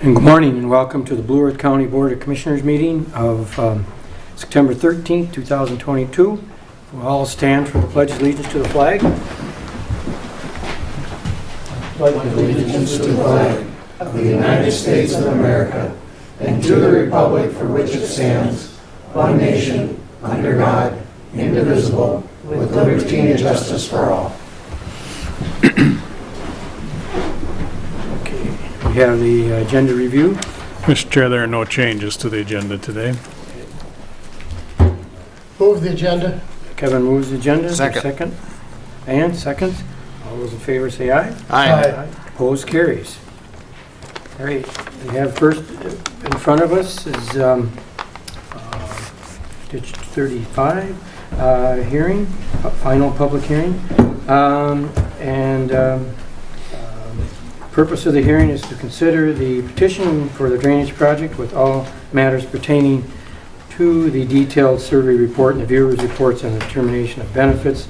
And good morning and welcome to the Blue Earth County Board of Commissioners meeting of September 13th, 2022. We'll all stand for the Pledge of Allegiance to the flag. Pledge allegiance to the flag of the United States of America and to the republic for which it stands, one nation, under God, indivisible, with liberty and justice for all. We have the agenda review. Mr. Chair, there are no changes to the agenda today. Move the agenda. Kevin moves the agenda. Second. And second. All those in favor say aye. Aye. Opposed, carries. All right. We have first in front of us is Ditch 35 hearing, final public hearing. Purpose of the hearing is to consider the petition for the drainage project with all matters pertaining to the detailed survey report and the viewer's reports on the determination of benefits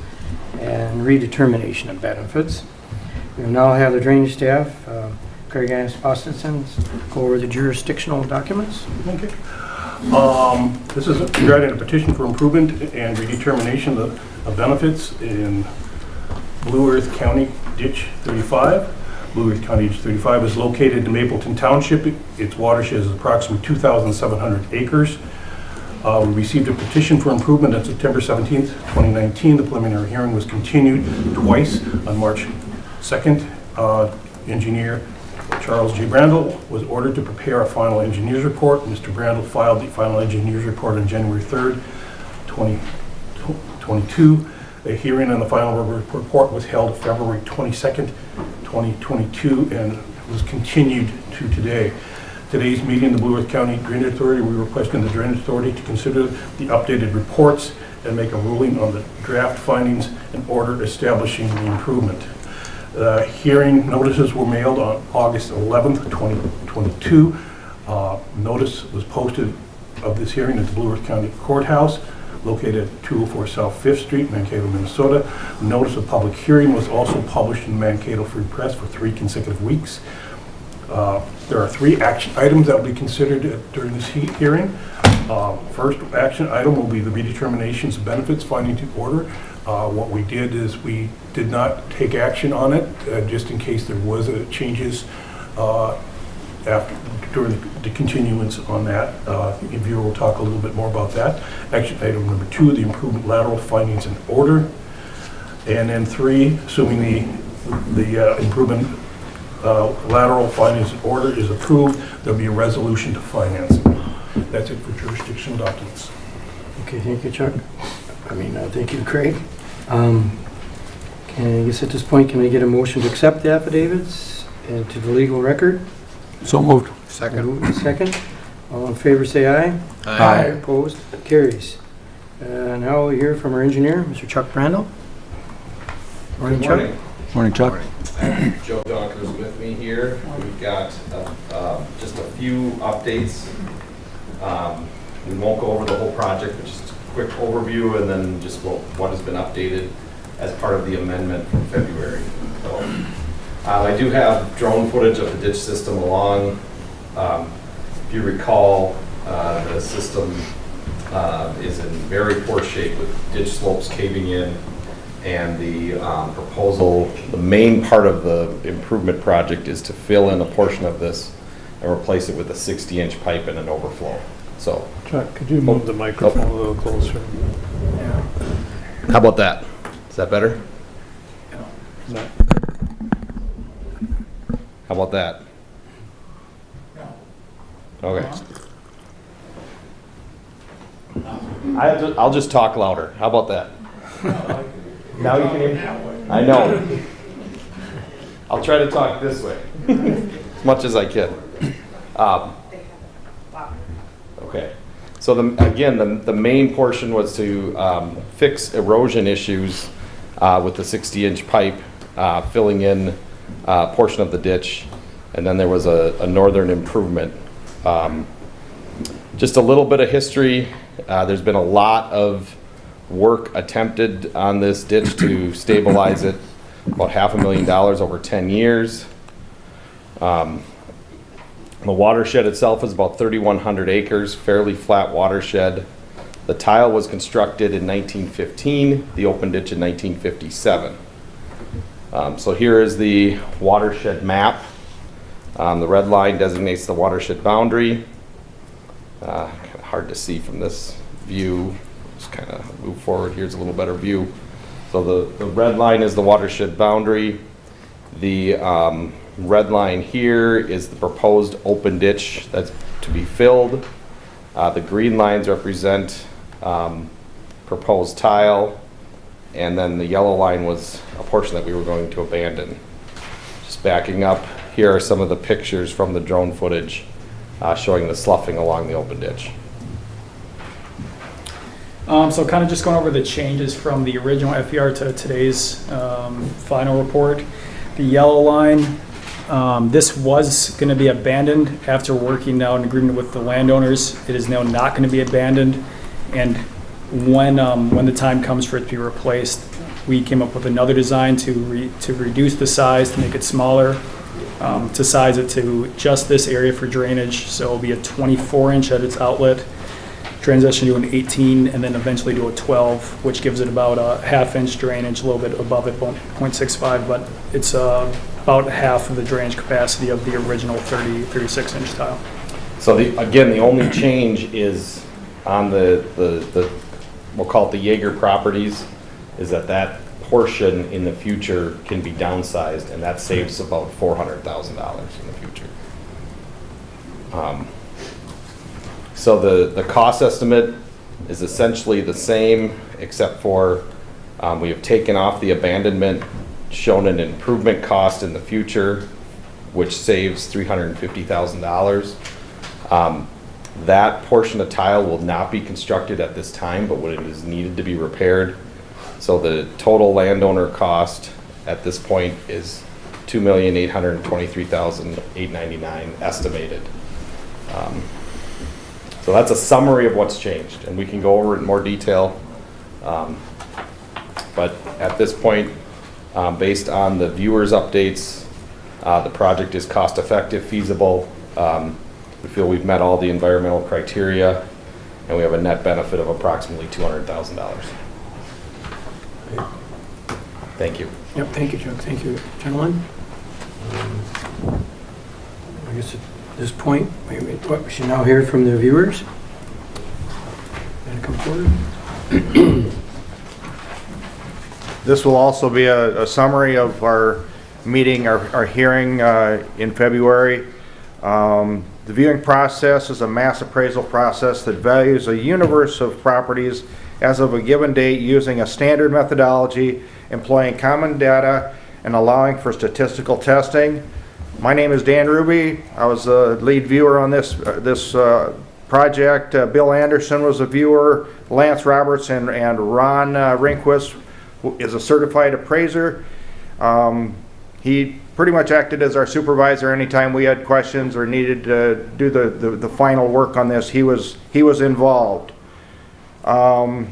and redetermination of benefits. We will now have the drainage staff, Craig Austinson, go over the jurisdictional documents. Okay. This is regarding a petition for improvement and redetermination of benefits in Blue Earth County Ditch 35. Blue Earth County Ditch 35 is located in Mapleton Township. Its watershed is approximately 2,700 acres. We received a petition for improvement on September 17th, 2019. The preliminary hearing was continued twice on March 2nd. Engineer Charles J. Brandel was ordered to prepare a final engineer's report. Mr. Brandel filed the final engineer's report on January 3rd, 2022. A hearing on the final report was held February 22nd, 2022, and was continued to today. Today's meeting, the Blue Earth County Drainage Authority, we requested the Drainage Authority to consider the updated reports and make a ruling on the draft findings and order establishing the improvement. Hearing notices were mailed on August 11th, 2022. Notice was posted of this hearing at the Blue Earth County Courthouse, located at 204 South 5th Street, Mankato, Minnesota. Notice of public hearing was also published in the Mankato Free Press for 3 consecutive weeks. There are 3 action items that will be considered during this hearing. First action item will be the redeterminations of benefits finding to order. What we did is we did not take action on it, just in case there was changes during the continuance on that. The viewer will talk a little bit more about that. Action item number 2, the improvement lateral findings in order. And then 3, assuming the improvement lateral findings in order is approved, there'll be a resolution to finance. That's it for jurisdictional documents. Okay, thank you, Chuck. Thank you, Craig. I guess at this point, can I get a motion to accept the affidavits to the legal record? So moved. Second. All in favor say aye. Aye. Opposed? Carries. Now we'll hear from our engineer, Mr. Chuck Brandel. Morning, Good Chuck. morning. Morning, Chuck. Joe Donker's with me here. We've got just a few updates. We won't go over the whole project, but just a quick overview and then just what has been updated as part of the amendment from February. So, I do have drone footage of the ditch system along. If you recall, the system is in very poor shape with ditch slopes caving in, and the proposal, the main part of the improvement project is to fill in a portion of this and replace it with a 60-inch pipe and an overflow. So, Chuck, could you move the microphone a little closer? how about that? Is that better? No. How about that? Okay. I'll just talk louder. How about that? Now you can hear me? I know. I'll try to talk this way as much as I can. Okay. So the main portion was to fix erosion issues with the 60-inch pipe filling in a portion of the ditch, and then there was a northern improvement. Just a little bit of history. There's been a lot of work attempted on this ditch to stabilize it, about $500,000 over 10 years. The watershed itself is about 3,100 acres, fairly flat watershed. The tile was constructed in 1915, the open ditch in 1957. So here is the watershed map. The red line designates the watershed boundary. Kind of hard to see from this view. Just kind of move forward. Here's a little better view. So the red line is the watershed boundary. The red line here is the proposed open ditch that's to be filled. The green lines represent proposed tile, and then the yellow line was a portion that we were going to abandon. Just backing up, here are some of the pictures from the drone footage showing the sloughing along the open ditch. So kind of just going over the changes from the original FER to today's final report. The yellow line, this was going to be abandoned after working out an agreement with the landowners. It is now not going to be abandoned, and when the time comes for it to be replaced, we came up with another design to reduce the size, to make it smaller, to size it to just this area for drainage. So it'll be a 24-inch at its outlet, transition to an 18, and then eventually to a 12, which gives it about a half-inch drainage, a little bit above it, 0.65, but it's about half of the drainage capacity of the original 36-inch tile. So again, the only change is on the we'll call it the Jaeger properties, is that portion in the future can be downsized, and that saves about $400,000 in the future. So the cost estimate is essentially the same, except for we have taken off the abandonment, shown an improvement cost in the future, which saves $350,000. That portion of tile will not be constructed at this time, but when it is needed to be repaired. So the total landowner cost at this point is $2,823,899 estimated. So that's a summary of what's changed, and we can go over it in more detail. But at this point, based on the viewers' updates, the project is cost-effective, feasible. We feel we've met all the environmental criteria, and we have a net benefit of approximately $200,000. Thank you. Yep, thank you, Chuck. Thank you, gentlemen. I guess at this point, we should now hear from the viewers. Gonna come forward. This will also be a summary of our meeting, our hearing in February. The viewing process is a mass appraisal process that values a universe of properties as of a given date using a standard methodology, employing common data, and allowing for statistical testing. My name is Dan Ruby. I was the lead viewer on this project. Bill Anderson was a viewer. Lance Roberts and Ron Rehnquist is a certified appraiser. He pretty much acted as our supervisor anytime we had questions or needed to do the final work on this. He was involved. The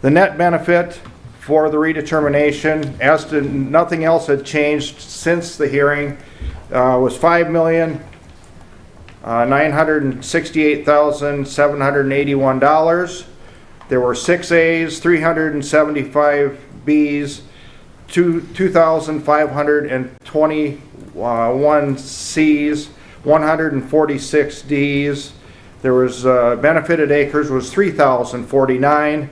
net benefit for the redetermination, as to nothing else had changed since the hearing, was $5,968,781. There were 6 A's, 375 B's, 2,521 C's, 146 D's. There was benefited acres was 3,049,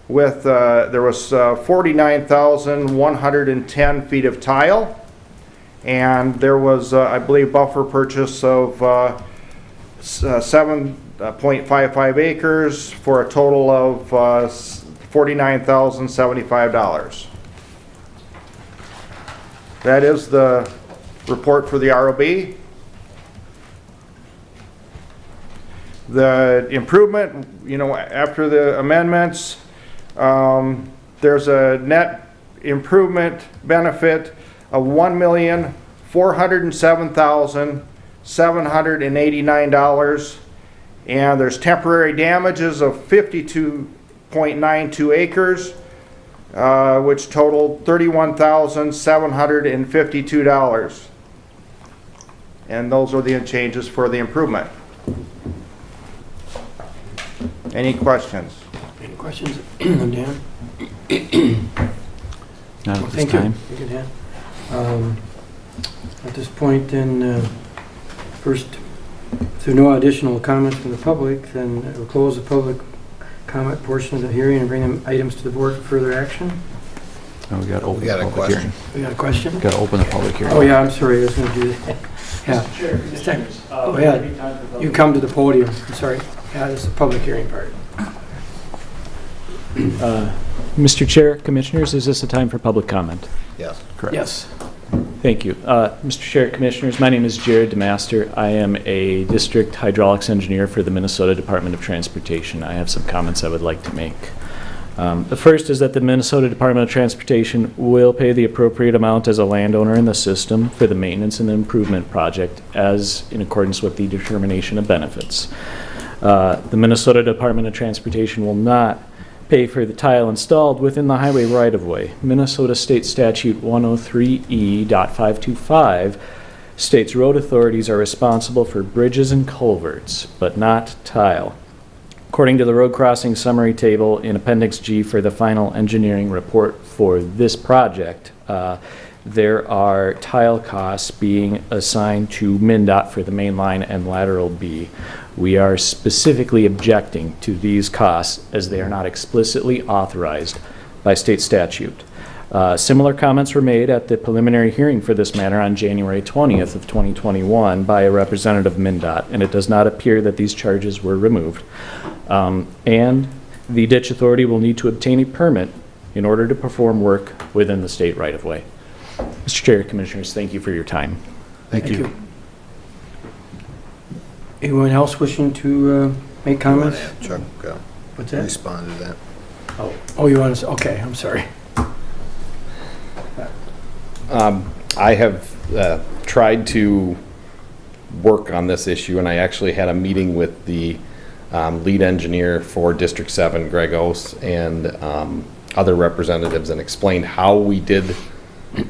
with there was 49,110 feet of tile, and there was I believe buffer purchase of 7.55 acres for a total of $49,075. That is the report for the ROB. The improvement, after the amendments, there's a net improvement benefit of $1,407,789, and there's temporary damages of 52.92 acres, which totaled $31,752. And those are the changes for the improvement. Any questions? Any questions, Dan? Not Well, at this thank you. time. Thank you, Dan. At this point, then, first, if there are no additional comments from the public, then we'll close the public comment portion of the hearing and bring them items to the board for further action. Oh, we got to open We the got a public hearing. We got a question? Got to open the public hearing. Oh, yeah, I'm sorry, I was going to do that. Yeah. Chair, Commissioners, go ahead. You come to the podium. I'm sorry. Yeah, this is the public hearing part. Mr. Chair, Commissioners, is this a time for public comment? Yes. Correct. Yes. Thank you. Mr. Chair, Commissioners, my name is Jared DeMaster. I am a district hydraulics engineer for the Minnesota Department of Transportation. I have some comments I would like to make. The first is that the Minnesota Department of Transportation will pay the appropriate amount as a landowner in the system for the maintenance and improvement project as in accordance with the determination of benefits. The Minnesota Department of Transportation will not pay for the tile installed within the highway right-of-way. Minnesota State Statute 103E.525 states road authorities are responsible for bridges and culverts, but not tile. According to the road crossing summary table in Appendix G for the final engineering report for this project, there are tile costs being assigned to MnDOT for the main line and lateral B. We are specifically objecting to these costs as they are not explicitly authorized by state statute. Similar comments were made at the preliminary hearing for this matter on January 20th of 2021 by a representative of MnDOT, and it does not appear that these charges were removed. And the ditch authority will need to obtain a permit in order to perform work within the state right-of-way. Mr. Chair, Commissioners, thank you for your time. Thank you. Anyone else wishing to make comments? Chuck, What's that? respond to that. Oh, you want to, okay, I'm sorry. I have tried to work on this issue, and I actually had a meeting with the lead engineer for District 7, Greg Ose, and other representatives, and explained how we did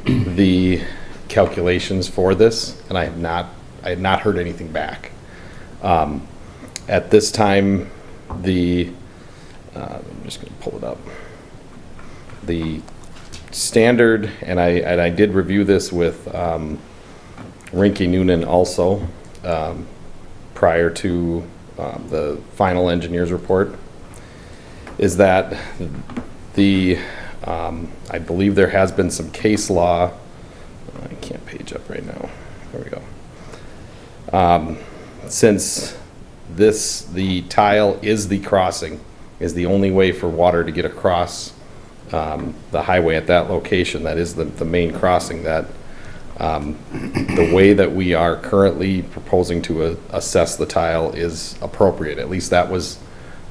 the calculations for this, and I had not heard anything back. At this time, I'm just going to pull it up. The standard, and I did review this with Rinke Noonan also prior to the final engineer's report, is that I believe there has been some case law. I can't page up right now. There we go. Since the tile is the crossing, is the only way for water to get across the highway at that location, that is the main crossing, that the way that we are currently proposing to assess the tile is appropriate. At least that was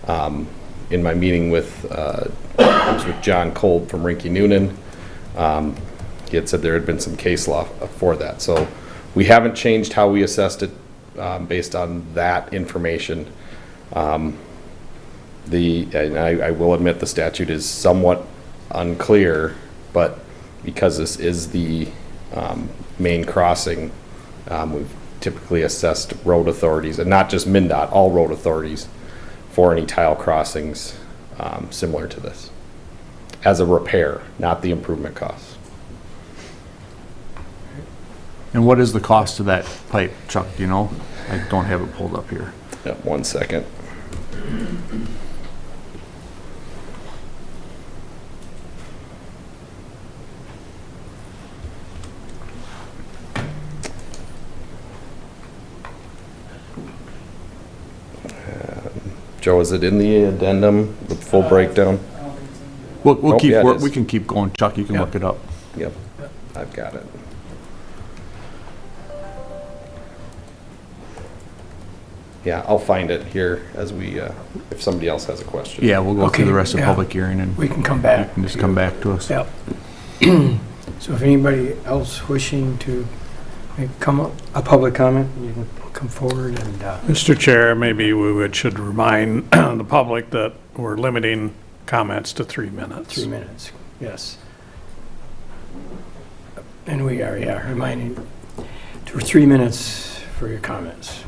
in my meeting with John Kolb from Rinke Noonan. He had said there had been some case law for that. So we haven't changed how we assessed it based on that information. And I will admit the statute is somewhat unclear, but because this is the main crossing, we've typically assessed road authorities, and not just MnDOT, all road authorities, for any tile crossings similar to this, as a repair, not the improvement costs. And what is the cost of that pipe, Chuck? Do you know? I don't have it pulled up here. Yep, 1 second. Joe, is it in the addendum, the full breakdown? We'll Nope, keep. yeah, it is. We can keep going, Chuck. You can look it up. Yep, I've got it. Yeah, I'll find it here as we, if somebody else has a question. Yeah, we'll go Okay, through the rest of the yeah. public hearing, and We can come you back. can just come back to us. Yep. So if anybody else wishing to make a public comment, you can come forward and, Mr. Chair, maybe should remind the public that we're limiting comments to 3 minutes. 3 minutes, yes. And we are, reminding to 3 minutes for your comments.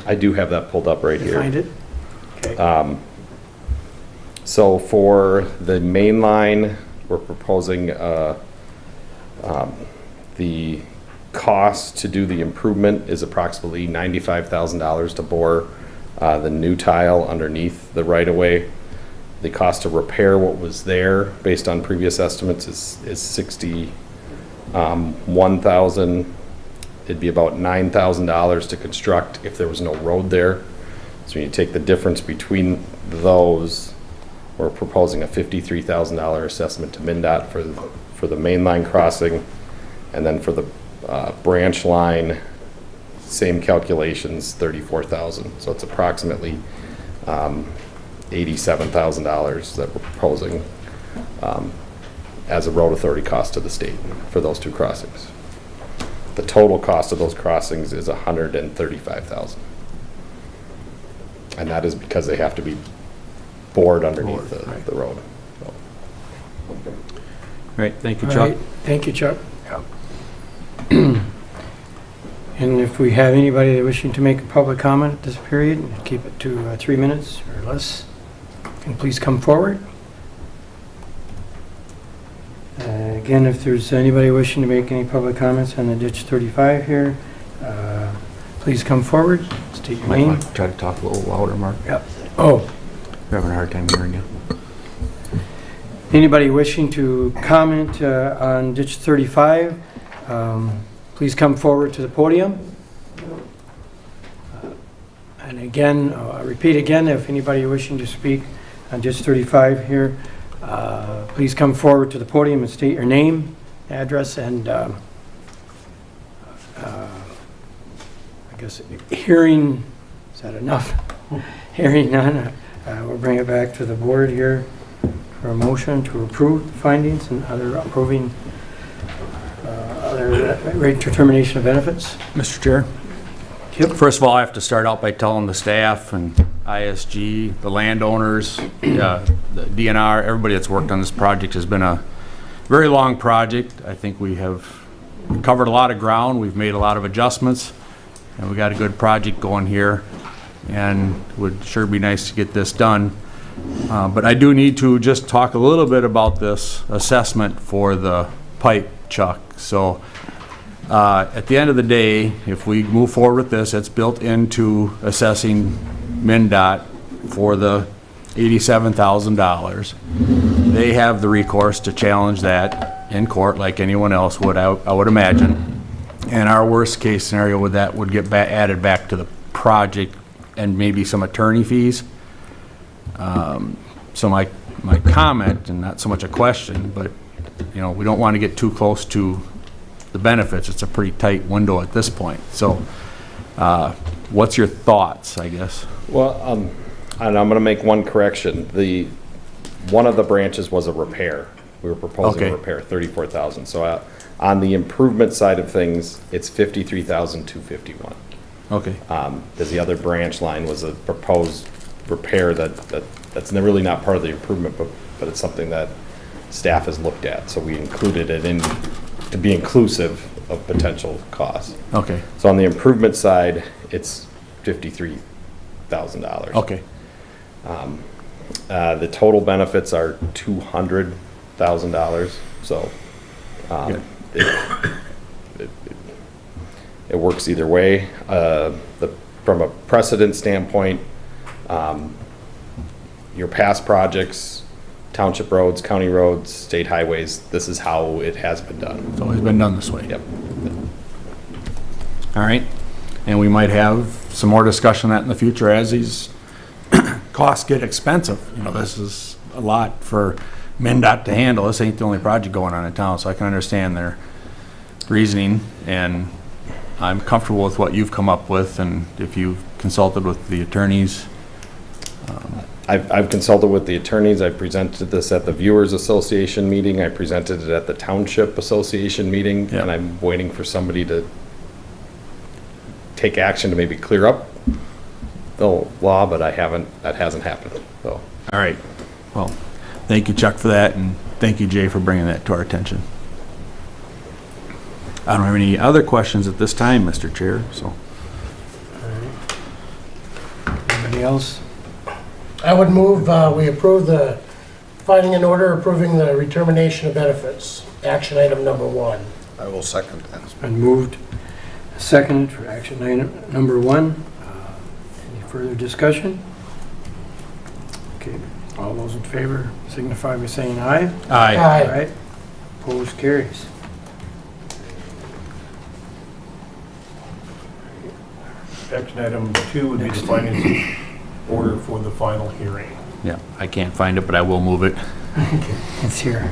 I do have that pulled up right You here. find it? Okay. So for the main line, we're proposing the cost to do the improvement is approximately $95,000 to bore the new tile underneath the right-of-way. The cost to repair what was there, based on previous estimates, is $61,000. It'd be about $9,000 to construct if there was no road there. So when you take the difference between those, we're proposing a $53,000 assessment to MnDOT for the main line crossing, and then for the branch line, same calculations, $34,000. So it's approximately $87,000 that we're proposing as a road authority cost to the state for those two crossings. The total cost of those crossings is $135,000. And that is because they have to be bored underneath the road. So. Great, thank you, All Chuck. right. Thank you, Chuck. And if we have anybody wishing to make a public comment at this period, keep it to 3 minutes or less, can please come forward. Again, if there's anybody wishing to make any public comments on the ditch 35 here, please come forward, state your Might name. want to try to talk a little louder, Mark. Yep. Oh, We're having a hard time hearing you. anybody wishing to comment on ditch 35, please come forward to the podium. And again, I'll repeat again, if anybody wishing to speak on ditch 35 here, please come forward to the podium and state your name, address, and I guess hearing, is that enough? Hearing none, we'll bring it back to the board here for a motion to approve findings and other approving other rate determination of benefits. Mr. Chair? Yep. First of all, I have to start out by telling the staff and ISG, the landowners, the DNR, everybody that's worked on this project. Has been a very long project. I think we have covered a lot of ground. We've made a lot of adjustments, and we got a good project going here, and it would sure be nice to get this done. But I do need to just talk a little bit about this assessment for the pipe, Chuck. So at the end of the day, if we move forward with this, it's built into assessing MnDOT for the $87,000. They have the recourse to challenge that in court like anyone else would, I would imagine. And our worst case scenario with that would get added back to the project and maybe some attorney fees. So my comment, and not so much a question, but you know, we don't want to get too close to the benefits. It's a pretty tight window at this point. So what's your thoughts, I guess? Well, and I'm going to make one correction. One of the branches was a repair. We were proposing a repair, $34,000. So on the improvement side of things, it's $53,251. Okay. Because the other branch line was a proposed repair that's really not part of the improvement, but it's something that staff has looked at. So we included it in to be inclusive of potential costs. Okay. So on the improvement side, it's $53,000. Okay. The total benefits are $200,000. So it works either way. From a precedent standpoint, your past projects, township roads, county roads, state highways, this is how it has been done. It's always been done this way. Yep. All right. And we might have some more discussion on that in the future as these costs get expensive. You know, this is a lot for MnDOT to handle. This ain't the only project going on in town, so I can understand their reasoning, and I'm comfortable with what you've come up with, and if you've consulted with the attorneys. I've consulted with the attorneys. I presented this at the Viewers Association meeting. I presented it at the Township Association meeting, and I'm waiting for somebody to take action to maybe clear up the law, but that hasn't happened. So All right. Well, thank you, Chuck, for that, and thank you, Jay, for bringing that to our attention. I don't have any other questions at this time, Mr. Chair, so. Anybody else? I would move we approve the finding an order approving the retermination of benefits, action item number 1. I will second that. It's been moved, seconded for action item number 1. Any further discussion? Okay, all those in favor signify by saying aye. Aye. Aye. Opposed, carries. Action item 2 would be the finance order for the final hearing. Yeah, I can't find it, but I will move it. It's here.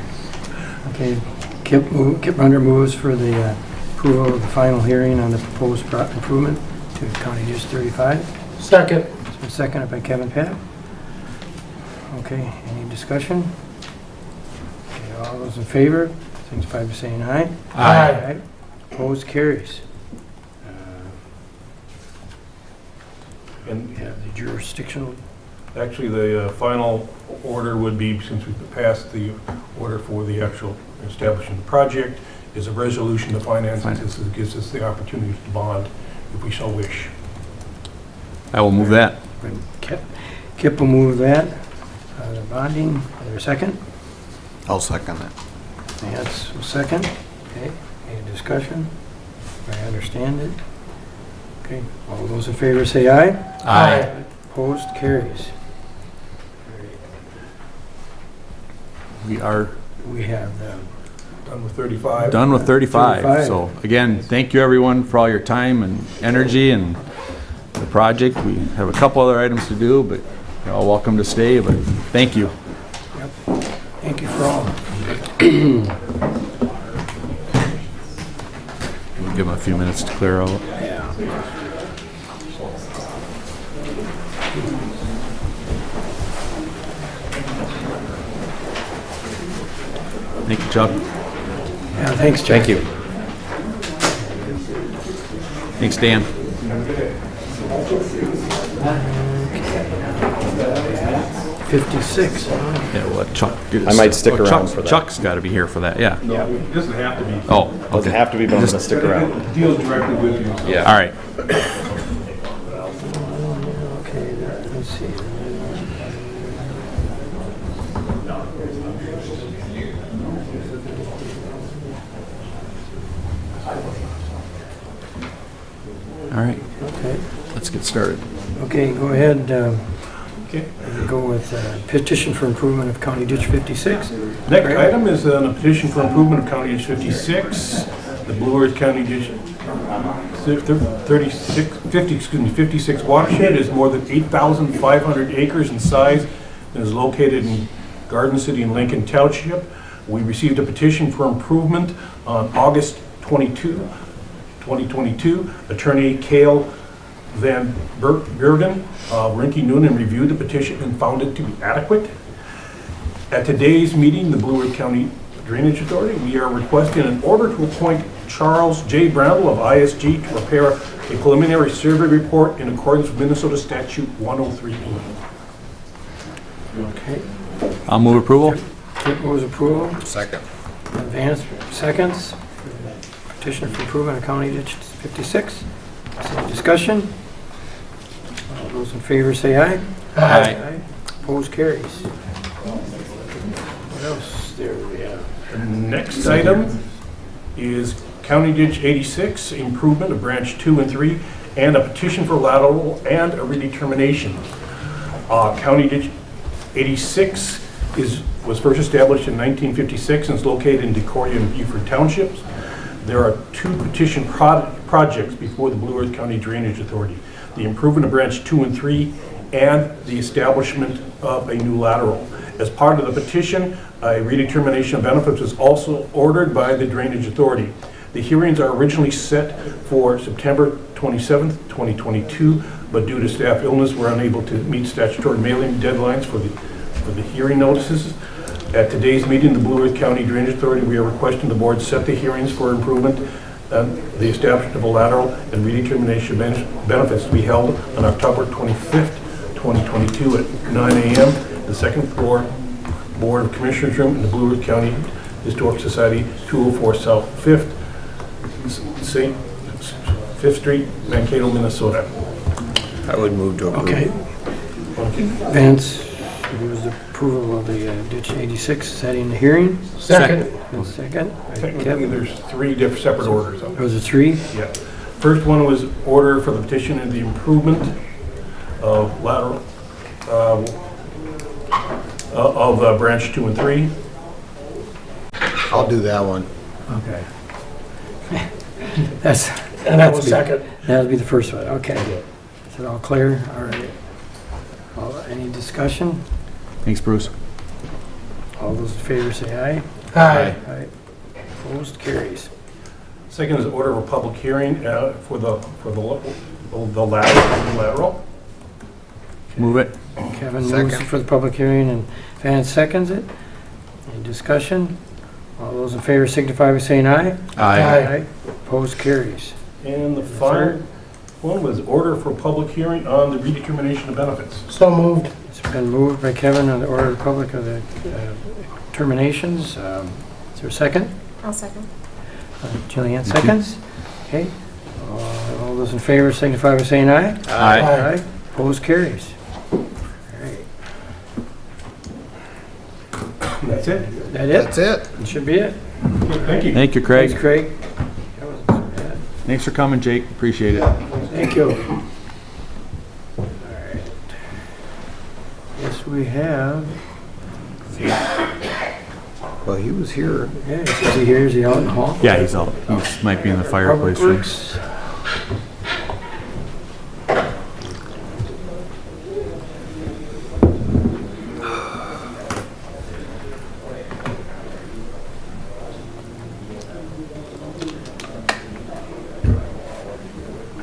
Okay, Kip Runder moves for the approval of the final hearing on the proposed improvement to County Ditch 35. Second. It's been seconded by Kevin Papp. Okay, any discussion? Okay, all those in favor, signify by saying aye. Aye. Opposed, carries. And We have the jurisdictional, actually, the final order would be, since we've passed the order for the actual establishing the project, is a resolution to finance. This gives us the opportunity to bond if we so wish. I will move that. Kip will move that. The bonding, is there a second? I'll second it. Vance will second. Okay, any discussion? I understand it. Okay, all those in favor say aye. Aye. Opposed, carries. We are We have the Done with 35. done with 35. 35. So again, thank you everyone for all your time and energy and the project. We have a couple other items to do, but you're all welcome to stay, but thank you. Thank you for all. We'll give them a few minutes to clear out. Thank you, Chuck. Yeah, thanks, Chuck. Thank you. Thanks, Dan. 56. Yeah, well, Chuck. I might stick around Chuck's- for that. Chuck's got to be here for that, yeah. It doesn't have to be. Oh, Doesn't okay. have to be, but I'm gonna stick around. It deals directly with you. so. Yeah. All right. Okay, let's see. All right, Okay, let's get started. okay, go ahead. Okay. Go with petition for improvement of County Ditch 56. Next item is a petition for improvement of County Ditch 56. The Blue Earth County Ditch 56 watershed is more than 8,500 acres in size and is located in Garden City and Lincoln Township. We received a petition for improvement on August 22, 2022. Attorney Cale Van Beurden, Rinky Noonan reviewed the petition and found it to be adequate. At today's meeting, the Blue Earth County Drainage Authority, we are requesting an order to appoint Charles J. Brandel of ISG to prepare a preliminary survey report in accordance with Minnesota Statute 103E. Okay, I'll move approval. Kip moves approval. Second. Advance seconds. Petition for improvement of County Ditch 56. Any discussion? All those in favor say aye. Aye. Opposed, carries. What else there we have? The next item is County Ditch 86, improvement of branch 2 and 3, and a petition for lateral and a redetermination. County Ditch 86 was first established in 1956 and is located in Decoria and Beaufort Townships. There are two petition projects before the Blue Earth County Drainage Authority: the improvement of branch 2 and 3 and the establishment of a new lateral. As part of the petition, a redetermination of benefits was also ordered by the Drainage Authority. The hearings are originally set for September 27th, 2022, but due to staff illness, we're unable to meet statutory mailing deadlines for the hearing notices. At today's meeting, the Blue Earth County Drainage Authority, we are requesting the board set the hearings for improvement, the establishment of a lateral and redetermination benefits to be held on October 25th, 2022 at 9 a.m. the second floor Board of Commissioners room in the Blue Earth County Historic Society, 204 South 5th, St. 5th Street, Mankato, Minnesota. I would move to approve. Okay. Vance, moves the approval of the ditch 86, setting the hearing. Second. And second. by Technically, Kevin. there's three different separate orders. Those are three. Yeah. First one was order for the petition and the improvement of lateral, of branch 2 and 3. I'll do that one. Okay. That's, And I will second. that'll be the first one, okay. Is it all clear? All right. Any discussion? Thanks, Bruce. All those in favor say aye. Aye. Aye. Opposed, carries. Second is order of a public hearing for the lateral. Move it. Kevin moves Second. for the public hearing and Vance seconds it. Any discussion? All those in favor signify by saying aye. Aye. Opposed, carries. And the final one was order for public hearing on the redetermination of benefits. So moved. It's been moved by Kevin on the order of the public of the terminations. Is there a second? I'll second. Jillian seconds. Okay. All those in favor signify by saying aye. Aye. Opposed, carries. All right. And that's it. That it? That's it. That should be it. Okay, thank you. Thank you, Thanks, Craig. Craig. That wasn't so bad. Thanks for coming, Jake. Appreciate it. Thank you. All right. Yes, we have. Well, he was here. Yeah, is he here? Is he out in the hall? Yeah, he's out. He might be in the fireplace Public room. Works.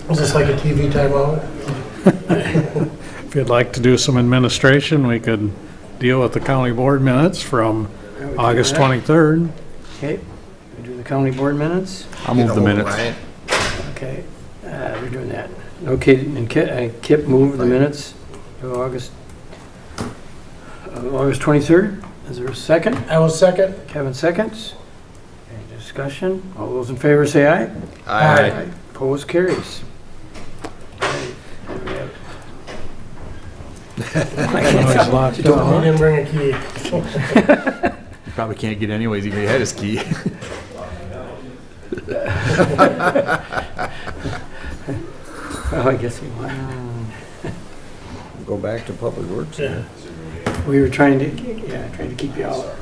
Was this like a TV timeout? If you'd like to do some administration, we could deal with the county board minutes from Yeah, we can August do that. 23rd. Okay, we do the county board minutes. I'll move the Hold minutes. Ryan. Okay, we're doing that. Okay, and Kip moved the minutes to August 23rd. Is there a second? I will second. Kevin seconds. Any discussion? All those in favor say aye. Aye. Opposed, carries. Always locked He up. didn't bring a key. You probably can't get anyways, even if he had his key. Well, I guess we won. Go back to Public Works. Yeah. We were trying to keep you out.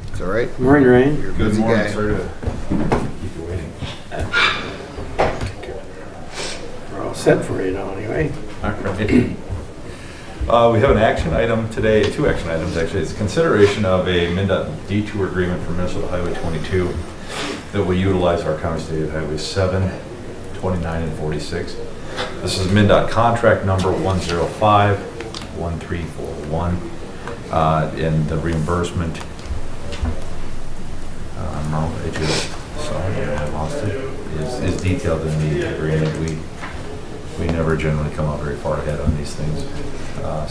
It's all right. Morning, Ryan. You're a busy guy. Sorry to keep you waiting. We're all set for you now, anyway. We have an action item today, two action items actually. It's consideration of a MnDOT detour agreement for Minnesota Highway 22 that will utilize our county state highways 7, 29, and 46. This is MnDOT contract number 105-1341, and the reimbursement amount that you saw here, I lost it, is detailed in the agreement. We never generally come out very far ahead on these things.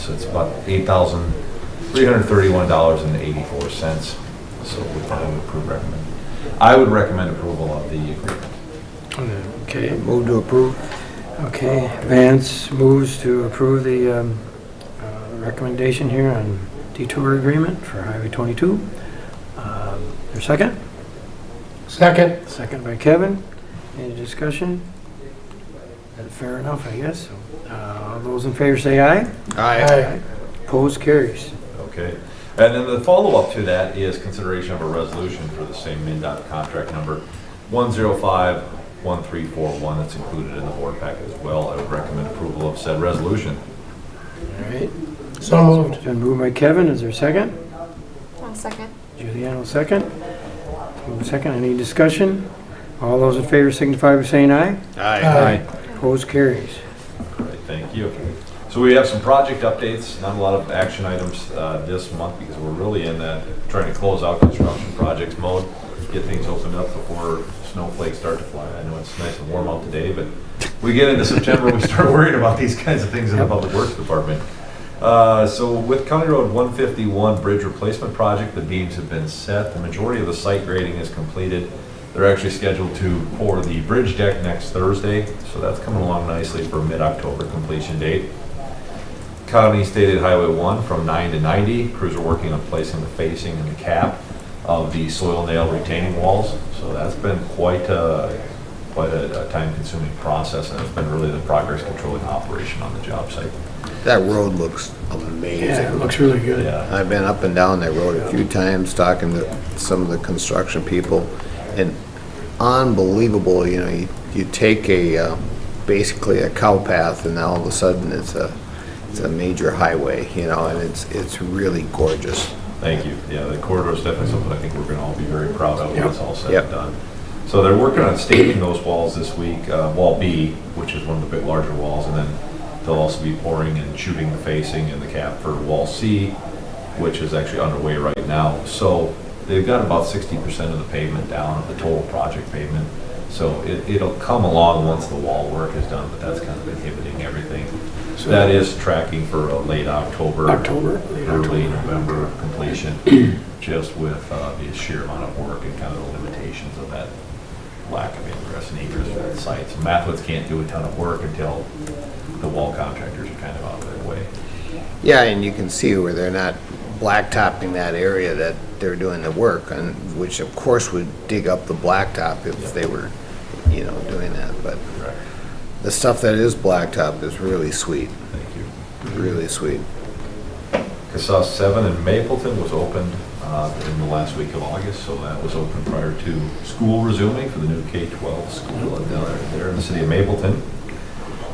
So it's about $8,331.84. So I would recommend approval of the agreement. Okay, Move to approve. okay. Vance moves to approve the recommendation here on detour agreement for Highway 22. Your second? Second. Second by Kevin. Any discussion? Fair enough, I guess. All those in favor say aye. Aye. Opposed, carries. Okay. And then the follow-up to that is consideration of a resolution for the same MnDOT contract number 105-1341 that's included in the board packet as well. I would recommend approval of said resolution. All right. So moved. It's been moved by Kevin. Is there a second? I'll second. Julianne will second. Move second. Any discussion? All those in favor signify by saying aye. Aye. Opposed, carries. All right, thank you. So we have some project updates, not a lot of action items this month because we're really in that trying to close out construction projects mode, get things opened up before snowflakes start to fly. I know it's nice and warm out today, but we get into September, we start worrying about these kinds of things in the Public Works Department. So with County Road 151 bridge replacement project, the beams have been set. The majority of the site grading is completed. They're actually scheduled to pour the bridge deck next Thursday, so that's coming along nicely for mid-October completion date. County State Highway 1 from 9 to 90. Crews are working on placing the facing and the cap of the soil nail retaining walls. So that's been quite a time-consuming process, and it's been really the progress controlling operation on the job site. That road looks amazing. Yeah, it looks really good. Yeah. I've been up and down that road a few times, talking to some of the construction people, and unbelievable, you know, you take basically a cow path, and now all of a sudden it's a major highway, you know, and it's really gorgeous. Thank you. Yeah, the corridor is definitely something I think we're going to all be very proud of when it's all said Yep. and done. So they're working on staging those walls this week, Wall B, which is one of the big larger walls, and then they'll also be pouring and shooting the facing and the cap for Wall C, which is actually underway right now. So they've got about 60% of the pavement down, of the total project pavement. So it'll come along once the wall work is done, but that's kind of inhibiting everything. So that is tracking for a late October, early November completion, just with the sheer amount of work and kind of the limitations of that lack of ingress and egress for that site. So Mathwoods can't do a ton of work until the wall contractors are kind of out of their way. Yeah, and you can see where they're not blacktopping that area that they're doing the work, and which of course would dig up the blacktop if they were, you know, doing that. But Correct. the stuff that is blacktop is really sweet, Thank you. really sweet. CASA 7 in Mapleton was opened in the last week of August, so that was open prior to school resuming for the new K-12 school there in the city of Mapleton.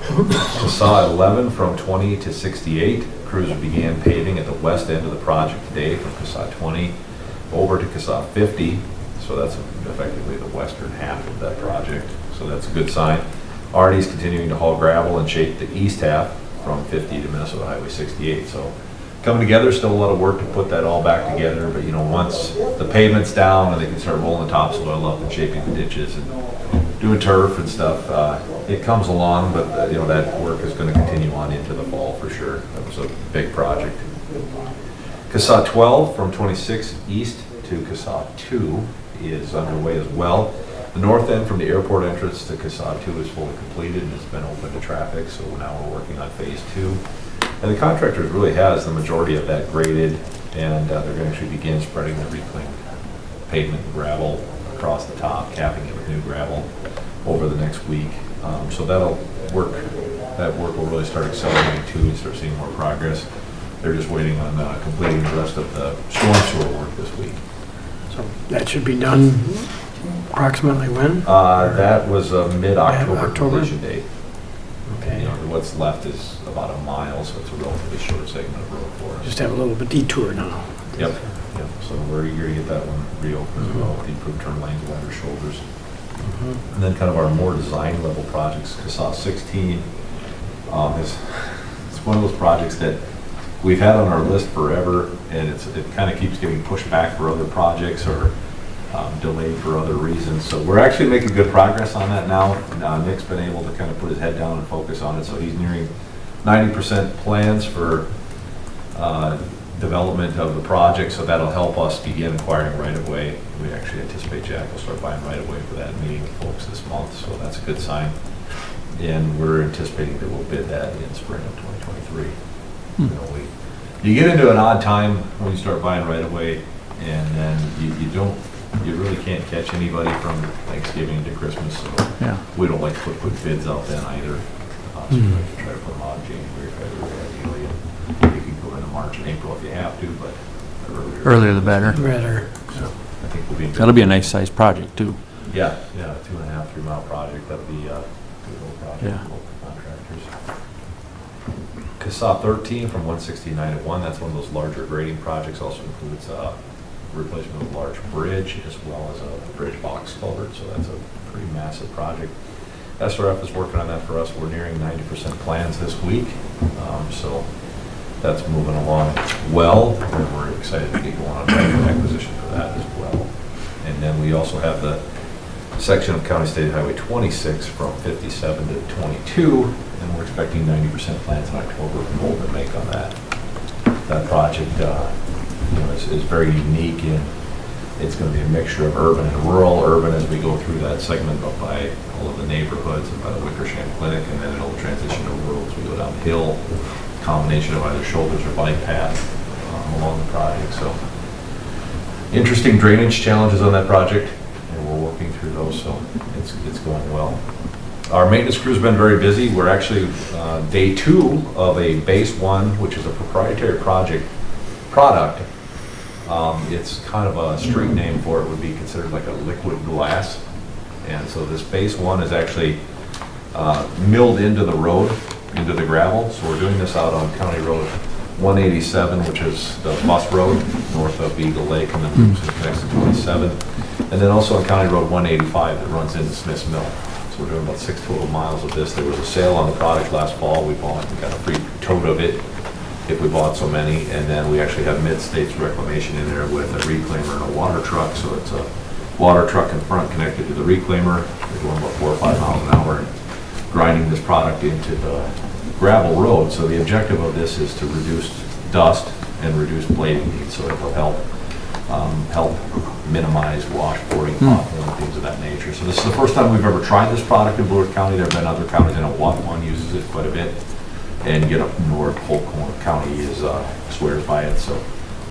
CASA 11 from 20 to 68. Crews began paving at the west end of the project today from CASA 20 over to CASA 50, so that's effectively the western half of that project, so that's a good sign. Artie's continuing to haul gravel and shape the east half from 50 to Minnesota Highway 68, so coming together. Still a lot of work to put that all back together, but you know, once the pavement's down and they can start rolling the topsoil up and shaping the ditches and doing turf and stuff, it comes along, but you know, that work is going to continue on into the fall for sure. That was a big project. CASA 12 from 26 east to CASA 2 is underway as well. The north end from the airport entrance to CASA 2 is fully completed and has been open to traffic, so now we're working on phase 2. And the contractor really has the majority of that graded, and they're going to actually begin spreading the reclaimed pavement and gravel across the top, capping it with new gravel over the next week. So that'll work. That work will really start accelerating too, and start seeing more progress. They're just waiting on completing the rest of the storm sewer work this week. So that should be done approximately when? That was a mid-October October? completion date. Okay. You know, what's left is about a mile, so it's a relatively short segment of road for us. Just have a little bit detour now. Yep. So we're eager to get that one reopened as well, with the improved turn lanes, wider shoulders. And then kind of our more design level projects, CASA 16 it's one of those projects that we've had on our list forever, and it kind of keeps getting pushed back for other projects or delayed for other reasons. So we're actually making good progress on that now. Nick's been able to kind of put his head down and focus on it, so he's nearing 90% plans for development of the project, so that'll help us begin acquiring right-of-way. We actually anticipate Jack will start buying right-of-way for that, meeting with folks this month, so that's a good sign. And we're anticipating that we'll bid that in spring of 2023. You know, you get into an odd time when you start buying right-of-way, and then you really can't catch anybody from Thanksgiving to Christmas, so Yeah. we don't like to put bids out then either. So we like to try to put them out in January, February, ideally. You can go into March and April if you have to, but Earlier the better. Rather. So I think we'll be. That'll be a nice sized project too. Yeah, 2.5, 3 mile project. That'll be a good little project Yeah. for local contractors. CASA 13 from 169 to 1, that's one of those larger grading projects. Also includes replacement of a large bridge as well as a bridge box culvert, so that's a pretty massive project. SRF is working on that for us. We're nearing 90% plans this week, so that's moving along well, and we're excited to get going on right acquisition for that as well. And then we also have the section of County State Highway 26 from 57 to 22, and we're expecting 90% plans in October from Old and Make on that. That project is very unique, and it's going to be a mixture of urban and rural. Urban as we go through that segment up by all of the neighborhoods and by the Wickersham Clinic, and then it'll transition to rural as we go downhill. Combination of either shoulders or bike path along the project. So interesting drainage challenges on that project, and we're working through those, so it's going well. Our maintenance crew's been very busy. We're actually day 2 of a base 1, which is a proprietary product. It's kind of a street name for it, would be considered like a liquid glass. And so this base 1 is actually milled into the road, into the gravel. So we're doing this out on County Road 187, which is the bus road north of Eagle Lake, and then moves and connects to 27. And then also on County Road 185 that runs into Smith's Mill. So we're doing about 6 total miles of this. There was a sale on the product last fall. We got a free tote of it if we bought so many. And then we actually have Mid-States Reclamation in there with a reclaimer and a water truck. So it's a water truck in front connected to the reclaimer. We're going about 4 or 5 miles an hour and grinding this product into the gravel road. So the objective of this is to reduce dust and reduce blading needs. So it will help minimize washboarding, potholing, and things of that nature. So this is the first time we've ever tried this product in Blue Earth County. There have been other counties. I know Waterton uses it quite a bit, and get up north, Holcomb County swears by it. So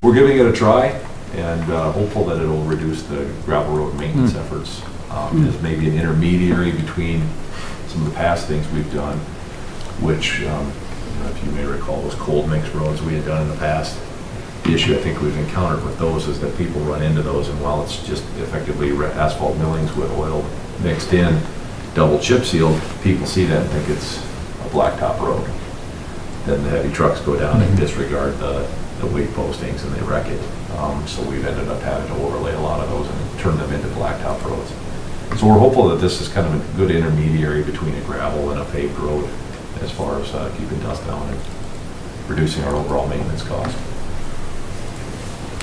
we're giving it a try, and hopeful that it'll reduce the gravel road maintenance efforts as maybe an intermediary between some of the past things we've done, which, if you may recall, those cold mix roads we had done in the past. The issue I think we've encountered with those is that people run into those, and while it's just effectively asphalt millings with oil mixed in, double chip sealed, people see that and think it's a blacktop road. Then the heavy trucks go down and disregard the weight postings and they wreck it. So we've ended up having to overlay a lot of those and turn them into blacktop roads. So we're hopeful that this is kind of a good intermediary between a gravel and a paved road as far as keeping dust down and reducing our overall maintenance costs.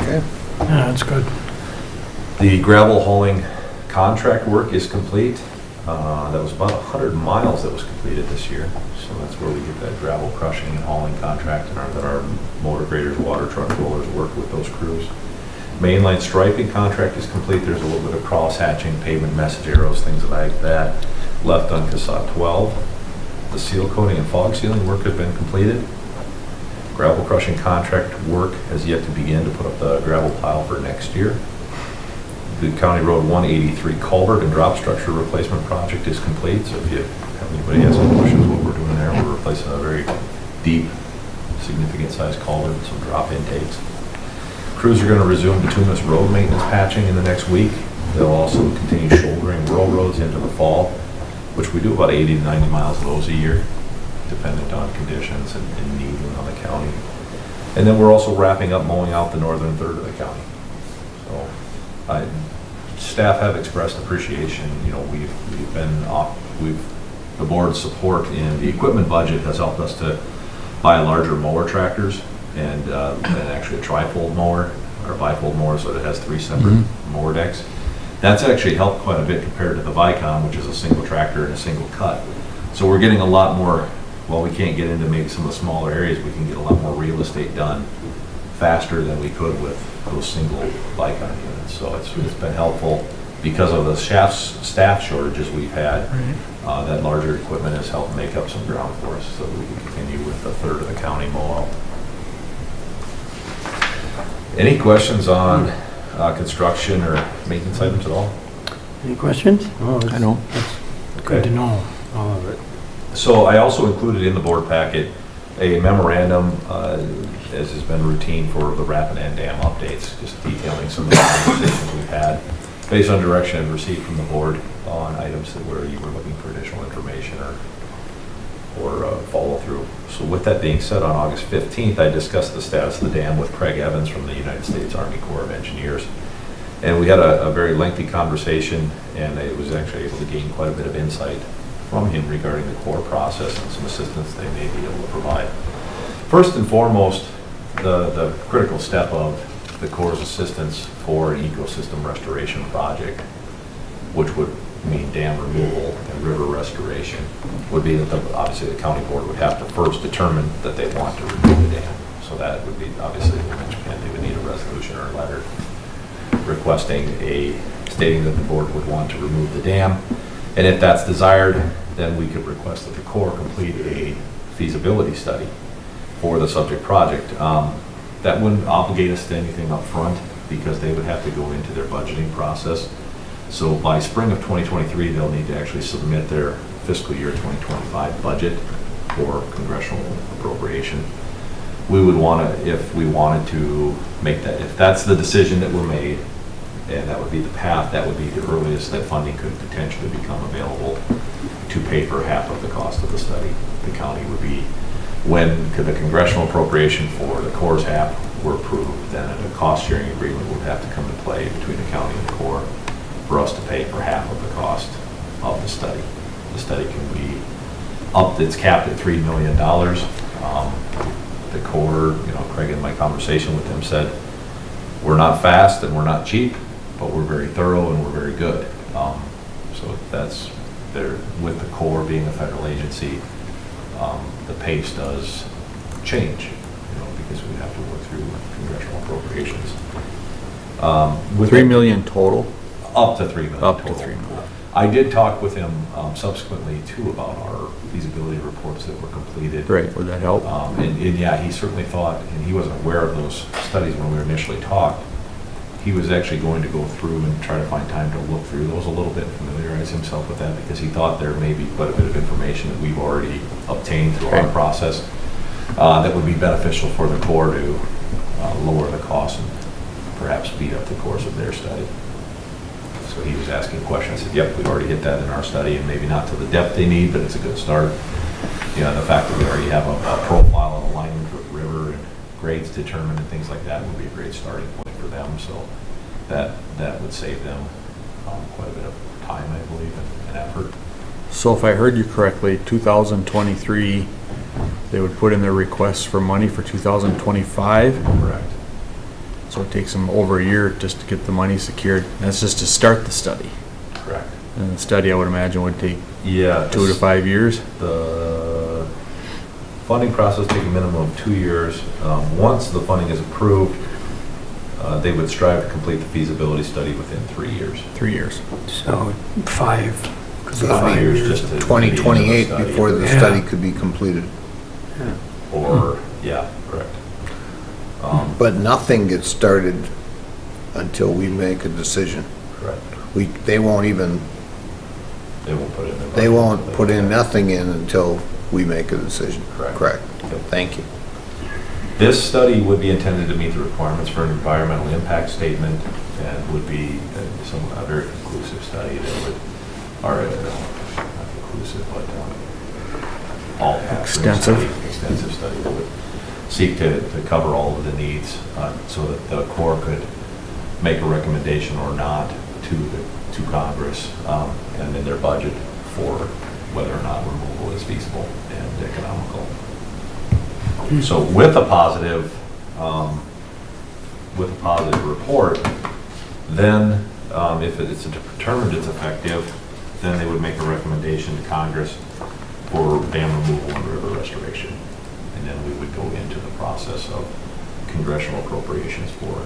Okay. Yeah, that's good. The gravel hauling contract work is complete. That was about 100 miles that was completed this year. So that's where we get that gravel crushing and hauling contract, and that our motor graders, water truck rollers work with those crews. Mainline striping contract is complete. There's a little bit of cross hatching, pavement message arrows, things like that left on Cassat 12. The seal coating and fog sealing work has been completed. Gravel crushing contract work has yet to begin to put up the gravel pile for next year. The County Road 183 culvert and drop structure replacement project is complete. So if anybody has any questions what we're doing there, we're replacing a very deep, significant sized culvert and some drop intakes. Crews are going to resume bituminous road maintenance patching in the next week. They'll also continue shouldering rural roads into the fall, which we do about 80 to 90 miles of those a year, dependent on conditions and need on the county. And then we're also wrapping up mowing out the northern third of the county. So staff have expressed appreciation. The board's support in the equipment budget has helped us to buy larger mower tractors and actually a trifold mower or bifold mower, so it has 3 separate mower decks. That's actually helped quite a bit compared to the Vicon, which is a single tractor and a single cut. So we're getting a lot more. While we can't get into maybe some of the smaller areas, we can get a lot more real estate done faster than we could with those single Vicon units. So it's been helpful because of the staff shortages we've had. That larger equipment has helped make up some ground for us so we can continue with a third of the county mow out. Any questions on construction or maintenance items at all? Any questions? Oh, I know. It's good to know all of it. So I also included in the board packet a memorandum, as has been routine for the Rapid End Dam updates, just detailing some of the conversations we've had based on direction received from the board on items where you were looking for additional information or follow through. So with that being said, on August 15th, I discussed the status of the dam with Craig Evans from the United States Army Corps of Engineers. And we had a very lengthy conversation, and I was actually able to gain quite a bit of insight from him regarding the Corps process and some assistance they may be able to provide. First and foremost, the critical step of the Corps' assistance for an ecosystem restoration project, which would mean dam removal and river restoration, would be that obviously the county board would have to first determine that they want to remove the dam. So that would be obviously the linchpin. They would need a resolution or a letter requesting stating that the board would want to remove the dam. And if that's desired, then we could request that the Corps complete a feasibility study for the subject project. That wouldn't obligate us to anything up front because they would have to go into their budgeting process. So by spring of 2023, they'll need to actually submit their fiscal year 2025 budget for congressional appropriation. We would want to, if we wanted to make that, if that's the decision that were made, and that would be the path, that would be the earliest that funding could potentially become available to pay for half of the cost of the study. The county would be, when the congressional appropriation for the Corps' half were approved, then a cost-sharing agreement would have to come into play between the county and the Corps for us to pay for half of the cost of the study. The study can be up, it's capped at $3 million. The Corps, Craig, in my conversation with him, said, we're not fast and we're not cheap, but we're very thorough and we're very good. So that's there. With the Corps being a federal agency, the pace does change, because we have to work through congressional appropriations. With $3 million total? Up to $3 million Up total. to $3 million. I did talk with him subsequently too about our feasibility reports that were completed. Great, would that help? And yeah, he certainly thought, and he wasn't aware of those studies when we initially talked. He was actually going to go through and try to find time to look through those a little bit, familiarize himself with that, because he thought there may be quite a bit of information that we've already obtained through our process that would be beneficial for the Corps to lower the cost and perhaps speed up the course of their study. So he was asking questions. I said, yep, we've already hit that in our study, and maybe not to the depth they need, but it's a good start. The fact that we already have a profile and alignment with river and grades determined and things like that would be a great starting point for them. So that would save them quite a bit of time, I believe, and effort. So if I heard you correctly, 2023, they would put in their requests for money for 2025? Correct. So it takes them over a year just to get the money secured. That's just to start the study. Correct. And the study, I would imagine, would take Yeah. 2 to 5 years. The funding process takes a minimum of 2 years. Once the funding is approved, they would strive to complete the feasibility study within 3 years. 3 years. So 5. So that'd be Just to 2028 study. before the Yeah. study could be completed. Or, yeah, correct. But nothing gets started until we make a decision. Correct. They won't even, They won't put in their they budget. won't put in nothing in until we make a decision. Correct. Correct. Yep. Thank you. This study would be intended to meet the requirements for an environmental impact statement and would be a very conclusive study that would, or not conclusive, but all Extensive. extensive study that would seek to cover all of the needs so that the Corps could make a recommendation or not to Congress and in their budget for whether or not removal is feasible and economical. So with a positive report, then if it's determined it's effective, then they would make a recommendation to Congress for dam removal and river restoration. And then we would go into the process of congressional appropriations for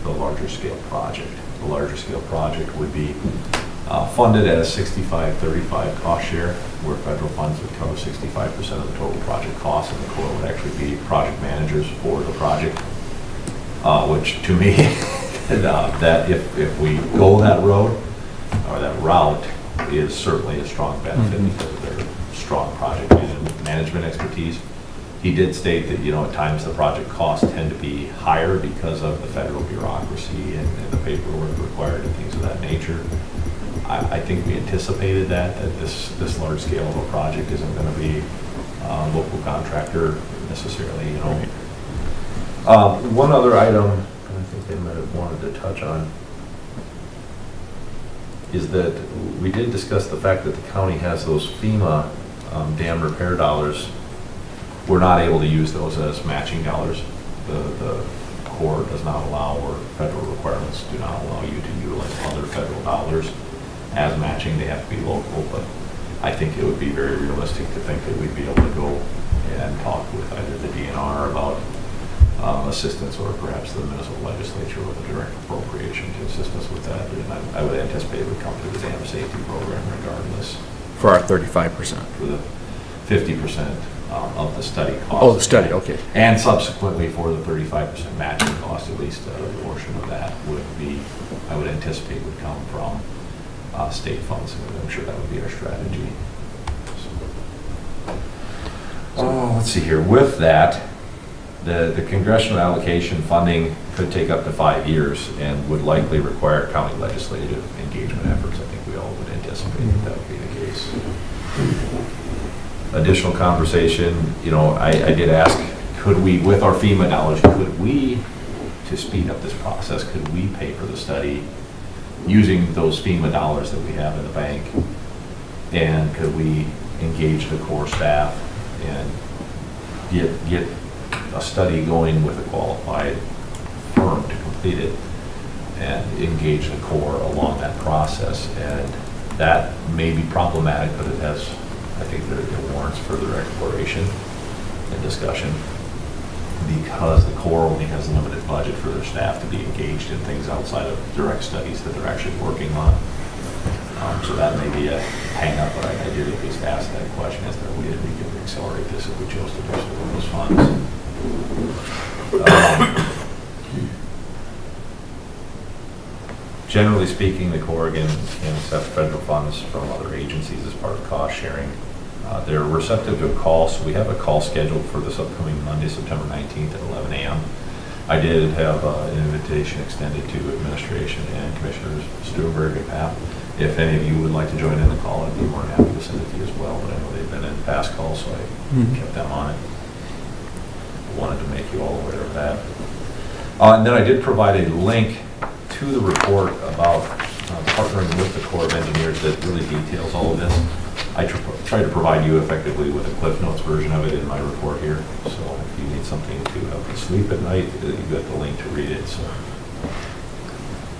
the larger scale project. The larger scale project would be funded at a 65-35 cost share, where federal funds would cover 65% of the total project cost, and the Corps would actually be project managers for the project, which to me, that if we go that road, or that route, is certainly a strong benefit because of their strong project management expertise. He did state that, at times the project costs tend to be higher because of the federal bureaucracy and the paperwork required and things of that nature. I think we anticipated that this large scale of a project isn't going to be a local contractor necessarily, One other item I think they might have wanted to touch on is that we did discuss the fact that the county has those FEMA dam repair dollars. We're not able to use those as matching dollars. The Corps does not allow, or federal requirements do not allow you to utilize other federal dollars as matching. They have to be local, but I think it would be very realistic to think that we'd be able to go and talk with either the DNR about assistance, or perhaps the Minnesota legislature with a direct appropriation to assist us with that. And I would anticipate it would come through the dam safety program regardless. For our 35%. For the 50% of the study cost. Oh, the study, okay. And subsequently for the 35% matching cost, at least a portion of that would be, I would anticipate would come from state funds. And I'm sure that would be our strategy. Oh, let's see here. With that, the congressional allocation funding could take up to 5 years and would likely require county legislative engagement efforts. I think we all would anticipate that that would be the case. Additional conversation, you know, I did ask, could we, with our FEMA knowledge, could we, to speed up this process, could we pay for the study using those FEMA dollars that we have in the bank? And could we engage the core staff and get a study going with a qualified firm to complete it and engage the Corps along that process? And that may be problematic, but it has, I think that it warrants further exploration and discussion, because the Corps only has a limited budget for their staff to be engaged in things outside of direct studies that they're actually working on. So that may be a hang up, but I did at least ask that question: is there a way that we could accelerate this if we chose to do so with those funds? Generally speaking, the Corps again can accept federal funds from other agencies as part of cost sharing. They're receptive to a call, so we have a call scheduled for this upcoming Monday, September 19th at 11 a.m. I did have an invitation extended to administration and Commissioners Stubenberg and Pap. If any of you would like to join in the call, I'd be more than happy to send it to you as well, but I know they've been in past calls, so I kept them on it. I wanted to make you all aware of that. And then I did provide a link to the report about partnering with the Corps of Engineers that really details all of this. I try to provide you effectively with a Cliff Notes version of it in my report here. So if you need something to help you sleep at night, you've got the link to read it. So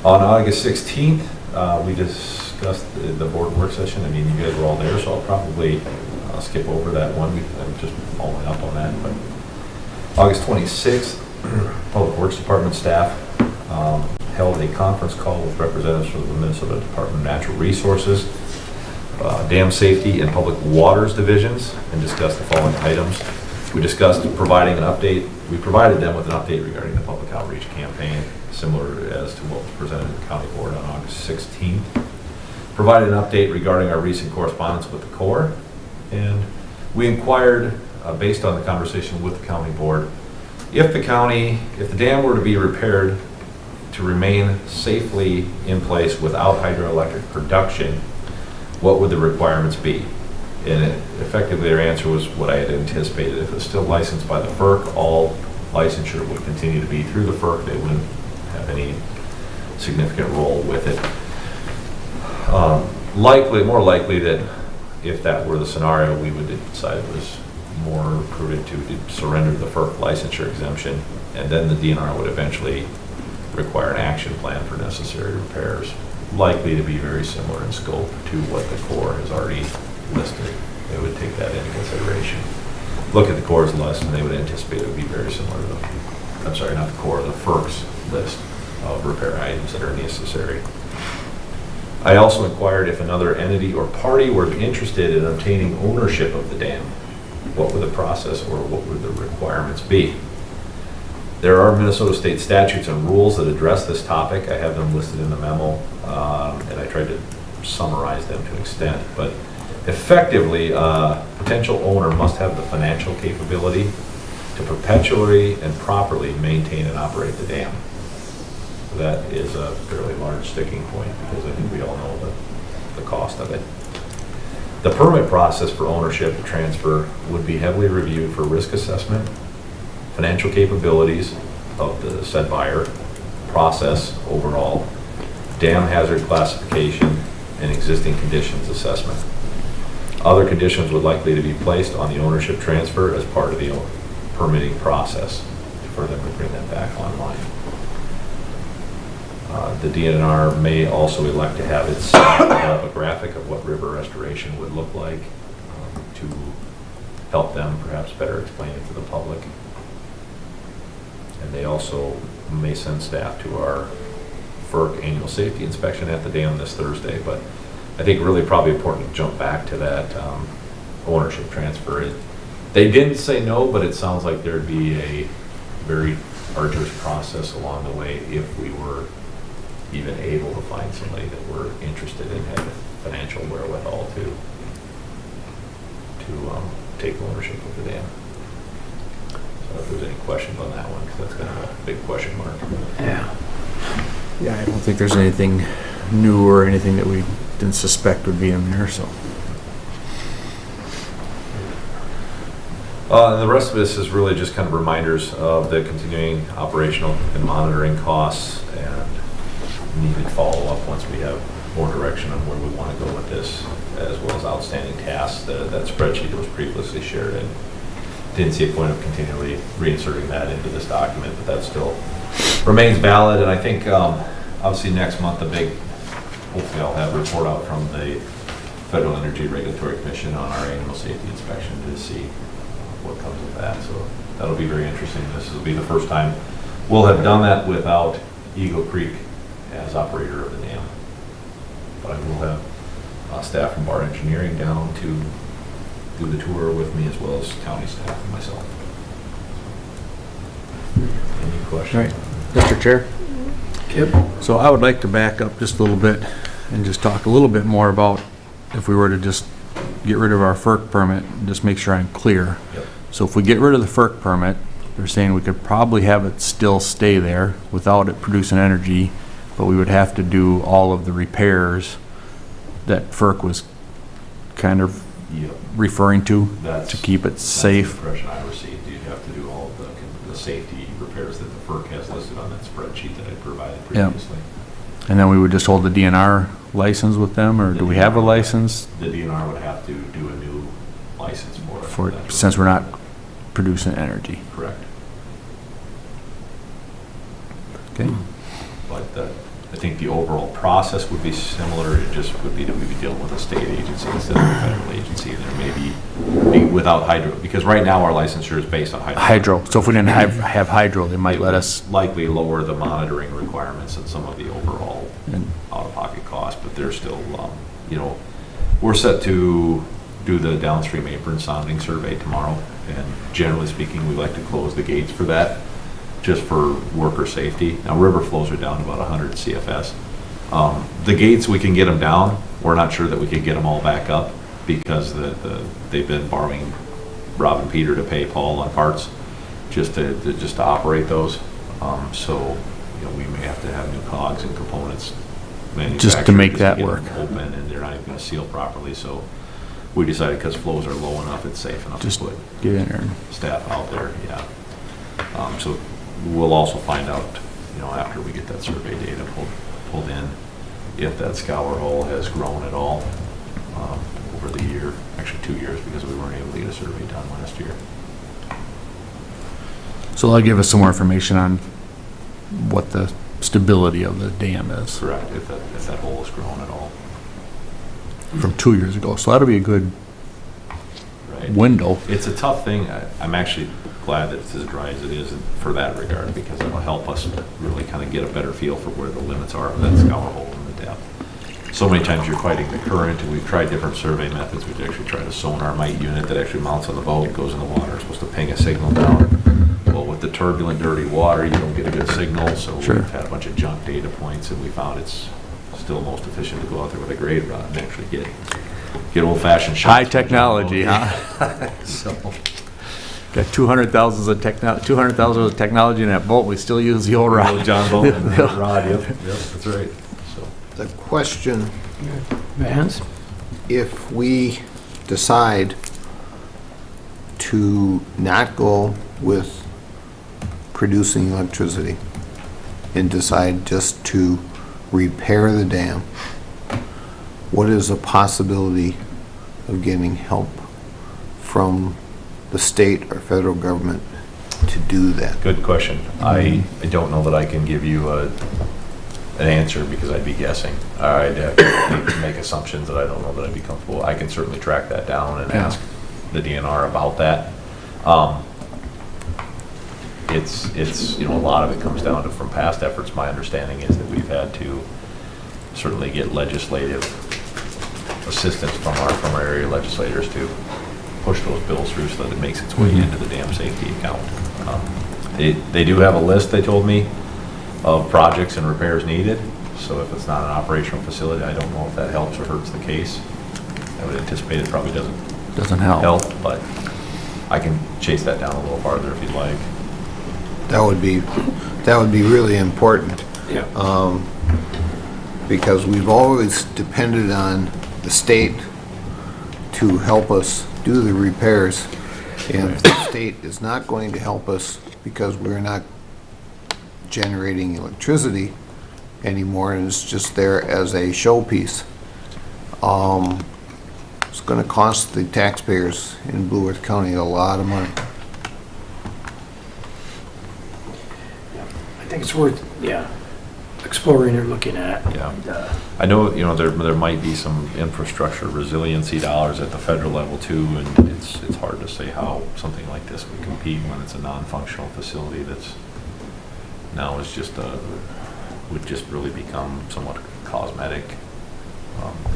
on August 16th, we discussed the board work session. I mean, you guys were all there, so I'll probably skip over that one. I'm just following up on that. But August 26th, Public Works Department staff held a conference call with representatives from the Minnesota Department of Natural Resources, Dam Safety and Public Waters Divisions, and discussed the following items. We discussed providing an update. We provided them with an update regarding the public outreach campaign, similar as to what was presented at the county board on August 16th. Provided an update regarding our recent correspondence with the Corps, and we inquired, based on the conversation with the county board, if the dam were to be repaired to remain safely in place without hydroelectric production, what would the requirements be? And effectively their answer was what I had anticipated. If it's still licensed by the FERC, all licensure would continue to be through the FERC. They wouldn't have any significant role with it. More likely that if that were the scenario, we would decide it was more prudent to surrender the FERC licensure exemption, and then the DNR would eventually require an action plan for necessary repairs, likely to be very similar in scope to what the Corps has already listed. They would take that into consideration. Look at the Corps' list, and they would anticipate it would be very similar to I'm sorry, not the Corps, the FERC's list of repair items that are necessary. I also inquired if another entity or party were interested in obtaining ownership of the dam. What would the process or what would the requirements be? There are Minnesota state statutes and rules that address this topic. I have them listed in the memo, and I tried to summarize them to an extent. But effectively, a potential owner must have the financial capability to perpetually and properly maintain and operate the dam. That is a fairly large sticking point, because I think we all know the cost of it. The permit process for ownership and transfer would be heavily reviewed for risk assessment, financial capabilities of the said buyer, process overall, dam hazard classification, and existing conditions assessment. Other conditions would likely to be placed on the ownership transfer as part of the permitting process for them to bring that back online. The DNR may also elect to have its a graphic of what river restoration would look like to help them perhaps better explain it to the public. And they also may send staff to our FERC annual safety inspection at the dam this Thursday. But I think really probably important to jump back to that ownership transfer. They didn't say no, but it sounds like there'd be a very arduous process along the way if we were even able to find somebody that were interested and had financial wherewithal to take ownership of the dam. So if there's any questions on that one, because that's kind of a big question mark. Yeah. Yeah, I don't think there's anything new or anything that we didn't suspect would be in there, so. And the rest of this is really just kind of reminders of the continuing operational and monitoring costs and needed follow-up once we have more direction on where we want to go with this, as well as outstanding tasks. That spreadsheet that was previously shared, and didn't see a point of continually reinserting that into this document, but that still remains valid. And I think obviously next month, hopefully I'll have a report out from the Federal Energy Regulatory Commission on our annual safety inspection to see what comes of that. So that'll be very interesting. This will be the first time we'll have done that without Eagle Creek as operator of the dam. But I will have staff from Bar Engineering down to do the tour with me, as well as county staff and myself. Any questions? All right, Mr. Chair. Kip? So I would like to back up just a little bit and just talk a little bit more about if we were to just get rid of our FERC permit, and just make sure I'm clear. Yep. So if we get rid of the FERC permit, they're saying we could probably have it still stay there without it producing energy, but we would have to do all of the repairs that FERC was kind of Yep. referring to That's, to keep it that's safe. the impression I received. You'd have to do all of the safety repairs that the FERC has listed on that spreadsheet that I provided Yep. previously. And then we would just hold the DNR license with them, or do we have a license The DNR would have to do a new license for it. for, That's since we're not producing energy? correct. Okay. But I think the overall process would be similar. It just would be that we'd be dealing with a state agency instead of a federal agency, and there may be without hydro, because right now our licensure is based on hydro. Hydro. So if we didn't have hydro, they might let us. Likely lower the monitoring requirements and some of the overall And- out-of-pocket costs, but they're still, we're set to do the downstream apron sounding survey tomorrow, and generally speaking, we like to close the gates for that, just for worker safety. Now, river flows are down to about 100 CFS. The gates, we can get them down. We're not sure that we could get them all back up, because they've been borrowing Rob and Peter to pay Paul on parts just to operate those. So, we may have to have new cogs and components manufactured Just to make that get them work. open, and they're not even going to seal properly. So we decided, because flows are low enough, it's safe enough Just to put get in there. staff out there. Yeah. So we'll also find out, after we get that survey data pulled in, if that scour hole has grown at all over the year, actually 2 years, because we weren't able to get a survey done last year. So that'll give us some more information on what the stability of the dam is Correct, if that hole has grown at all. from 2 years ago. So that'll be a good Right. window. It's a tough thing. I'm actually glad that it's as dry as it is for that regard, because it'll help us really kind of get a better feel for where the limits are of that scour hole and the depth. So many times you're fighting the current, and we've tried different survey methods. We've actually tried a sonar mite unit that actually mounts on the boat, goes in the water, it's supposed to ping a signal down. Well, with the turbulent, dirty water, you don't get a good signal, so Sure. we've had a bunch of junk data points, and we found it's still most efficient to go out there with a grade rod and actually get old-fashioned shots. High technology, huh? So, Got 200,000 of technology in that boat. We still use the old rod. John Bolton and the rod, yep, that's right. So, The question, Vance? if we decide to not go with producing electricity and decide just to repair the dam, what is a possibility of getting help from the state or federal government to do that? good question. I don't know that I can give you an answer, because I'd be guessing. I'd have to make assumptions that I don't know that I'd be comfortable. I can certainly track that down and Yeah. ask the DNR about that. it's, you know, a lot of it comes down to, from past efforts, my understanding is that we've had to certainly get legislative assistance from our area legislators to push those bills through so that it makes its way into the dam safety account. They do have a list, they told me, of projects and repairs needed. So if it's not an operational facility, I don't know if that helps or hurts the case. I would anticipate it probably doesn't help, but I can chase that down a little farther if you'd like. That would be really important. Yeah. Because we've always depended on the state to help us do the repairs. And if the state is not going to help us because we're not generating electricity anymore, and it's just there as a showpiece, it's going to cost the taxpayers in Blue Earth County a lot of money. I think it's worth, exploring or looking at. Yeah. I know, you know, there might be some infrastructure resiliency dollars at the federal level too, and it's hard to say how something like this would compete when it's a non-functional facility that's now is just would just really become somewhat cosmetic.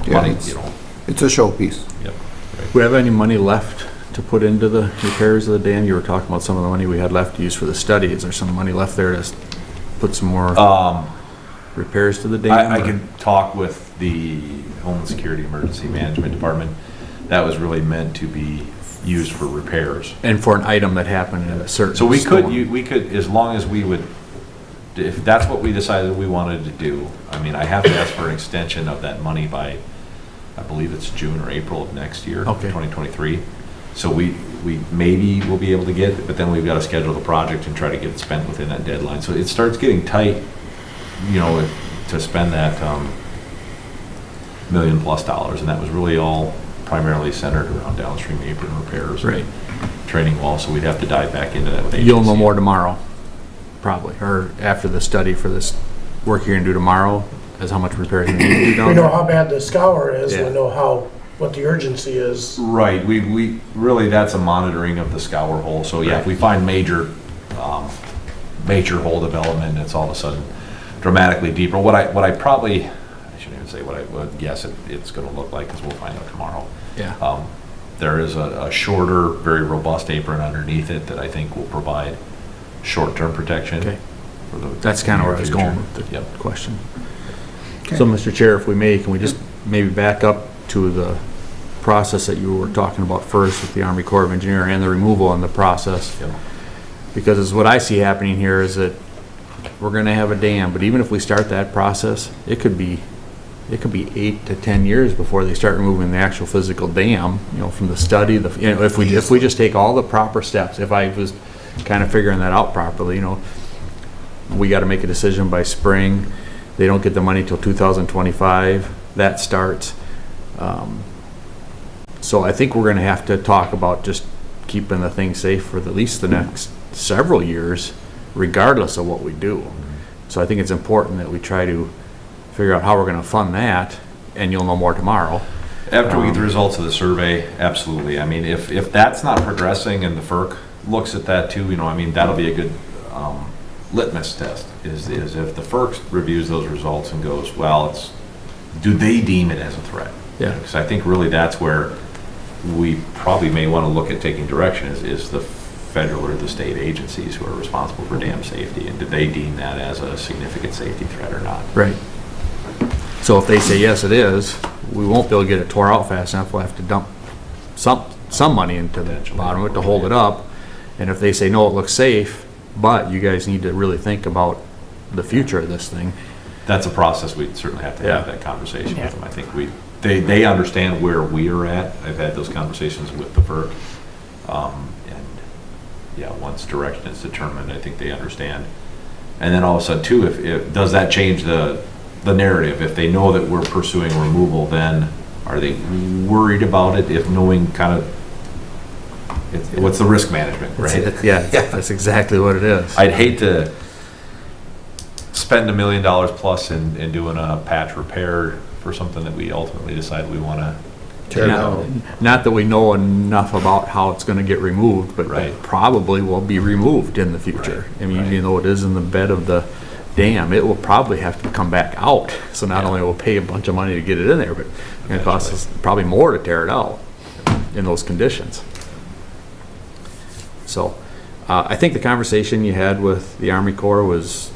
Money, you know. It's a showpiece. Yep. Do we have any money left to put into the repairs of the dam? You were talking about some of the money we had left to use for the study. Is there some money left there to put some more repairs to the dam? I could talk with the Homeland Security Emergency Management Department. That was really meant to be used for repairs. And for an item that happened in a certain So we storm. could, as long as we would, if that's what we decided we wanted to do, I mean, I have to ask for an extension of that money by, I believe it's June or April of next year, Okay. 2023. So we maybe will be able to get it, but then we've got to schedule the project and try to get it spent within that deadline. So it starts getting tight, you know, to spend that $1 million+ and that was really all primarily centered around downstream apron repairs. Right. Training walls, so we'd have to dive back into that with agency. You'll know more tomorrow, probably, or after the study for this work you're gonna do tomorrow, as how much repairs you need to do down We know there. how bad the scour is, Yeah. we know what the urgency is. Right, we really, that's a monitoring of the scour hole, so yeah, if we find major hole development, it's all of a sudden dramatically deeper. What I probably, I shouldn't even say what I would guess it's gonna look like, because we'll find out tomorrow. Yeah. There is a shorter, very robust apron underneath it that I think will provide short-term protection. Okay. For the That's kind of where I was future. going with the Yep. question. So, Mr. Chair, if we may, can we just maybe back up to the process that you were talking about first with the Army Corps of Engineer and the removal and the process? Yep. Because it's what I see happening here is that we're gonna have a dam, but even if we start that process, it could be 8 to 10 years before they start removing the actual physical dam, you know, from the study, if we just take all the proper steps, if I was kind of figuring that out properly, you know, we gotta make a decision by spring. They don't get the money till 2025, that starts. So I think we're gonna have to talk about just keeping the thing safe for at least the next several years, regardless of what we do. So I think it's important that we try to figure out how we're gonna fund that, and you'll know more tomorrow. After we get the results of the survey, absolutely. I mean, if that's not progressing and the FERC looks at that too, you know, I mean, that'll be a good litmus test, is if the FERC reviews those results and goes, well, do they deem it as a threat? Yeah. Because I think really that's where we probably may want to look at taking direction, is the federal or the state agencies who are responsible for dam safety, and do they deem that as a significant safety threat or not? Right. So if they say yes, it is, we won't be able to get it tore out fast enough. We'll have to dump some money into the bottom of it to hold it up. And if they say, no, it looks safe, but you guys need to really think about the future of this thing. That's a process. We'd certainly have to have Yeah. that conversation with them. I think they understand where we are at. I've had those conversations with the FERC. And yeah, once direction is determined, I think they understand. And then all of a sudden too, if does that change the narrative? If they know that we're pursuing removal, then are they worried about it? If knowing kind of, what's the risk management, right? Yeah, that's exactly what it is. I'd hate to spend $1 million plus in doing a patch repair for something that we ultimately decide we want to Tear it down. Not that we know enough about how it's gonna get removed, but Right. it probably will be removed in the future. I mean, Right. even though it is in the bed of the dam, it will probably have to come back out. So not only will we pay a bunch of money to get it in there, but it's gonna cost us probably more to tear it out in those conditions. So, I think the conversation you had with the Army Corps was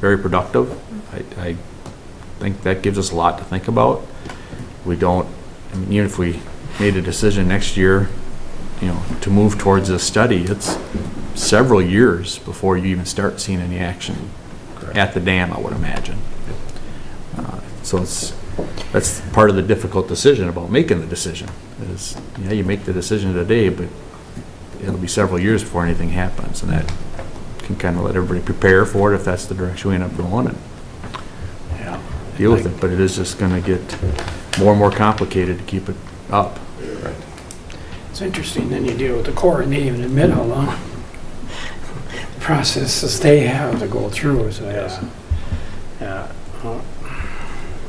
very productive. I think that gives us a lot to think about. We don't, I mean, even if we made a decision next year, you know, to move towards this study, it's several years before you even start seeing any action at the dam, I would imagine. So that's part of the difficult decision about making the decision is, yeah, you make the decision today, but it'll be several years before anything happens, and that can kind of let everybody prepare for it if that's the direction we end up going and deal with it. But it is just going to get more and more complicated to keep it up. It's interesting, then you deal with the Corps, and they even admit how long processes they have to go through, so yeah. Well,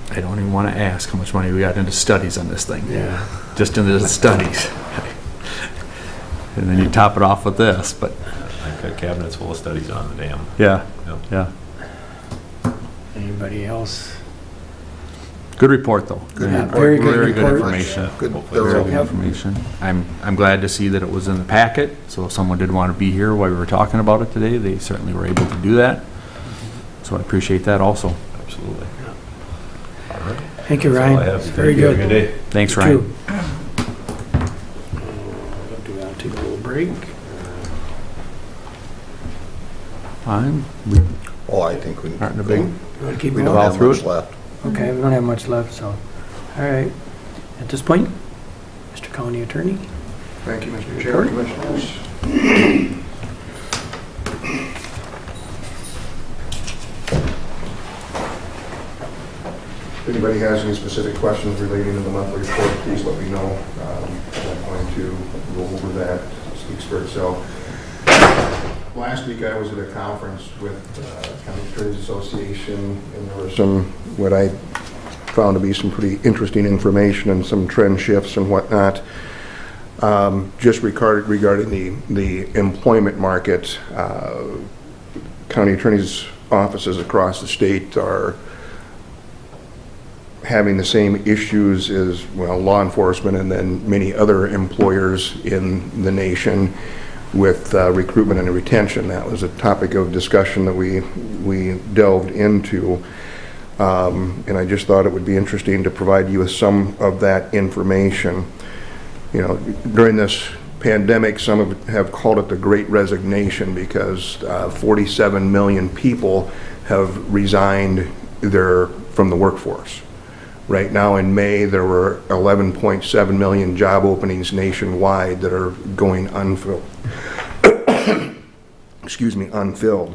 I don't even want to ask how much money we got into studies on this thing. yeah. Just into the studies. And then you top it off with this, but I've got cabinets full of studies on the dam. yeah, Yep. yeah. Anybody else? Good report, though. Good Yeah, report. very good Very good report. information. Good, Hopefully Very thorough. good Yep. information. I'm glad to see that it was in the packet, so if someone did want to be here while we were talking about it today, they certainly were able to do that. So I appreciate that also. Absolutely. All right. Thank you, That's all I Ryan. have. Very Thank you. Have a good. good day. Thanks, You Ryan. too. Do you want to take a little break? Fine. Oh, I think we Aren't in a we- big- You want to keep we going? don't All have through much it? left. Okay, we don't have much left, so, all right. At this point, Mr. County Attorney? Thank you, Mr. Chair, Commissioners. If anybody has any specific questions relating to the monthly report, please let me know. I'm going to go over that, it speaks for itself. Last week I was at a conference with County Attorneys Association, and there was some, what I found to be some pretty interesting information and some trend shifts and whatnot. Just regarding the employment market, county attorneys' offices across the state are having the same issues as, well, law enforcement and then many other employers in the nation with recruitment and retention. That was a topic of discussion that we delved into. And I just thought it would be interesting to provide you with some of that information. You know, during this pandemic, some have called it the Great Resignation because 47 million people have resigned from the workforce. Right now in May, there were 11.7 million job openings nationwide that are going unfilled. Excuse me, unfilled.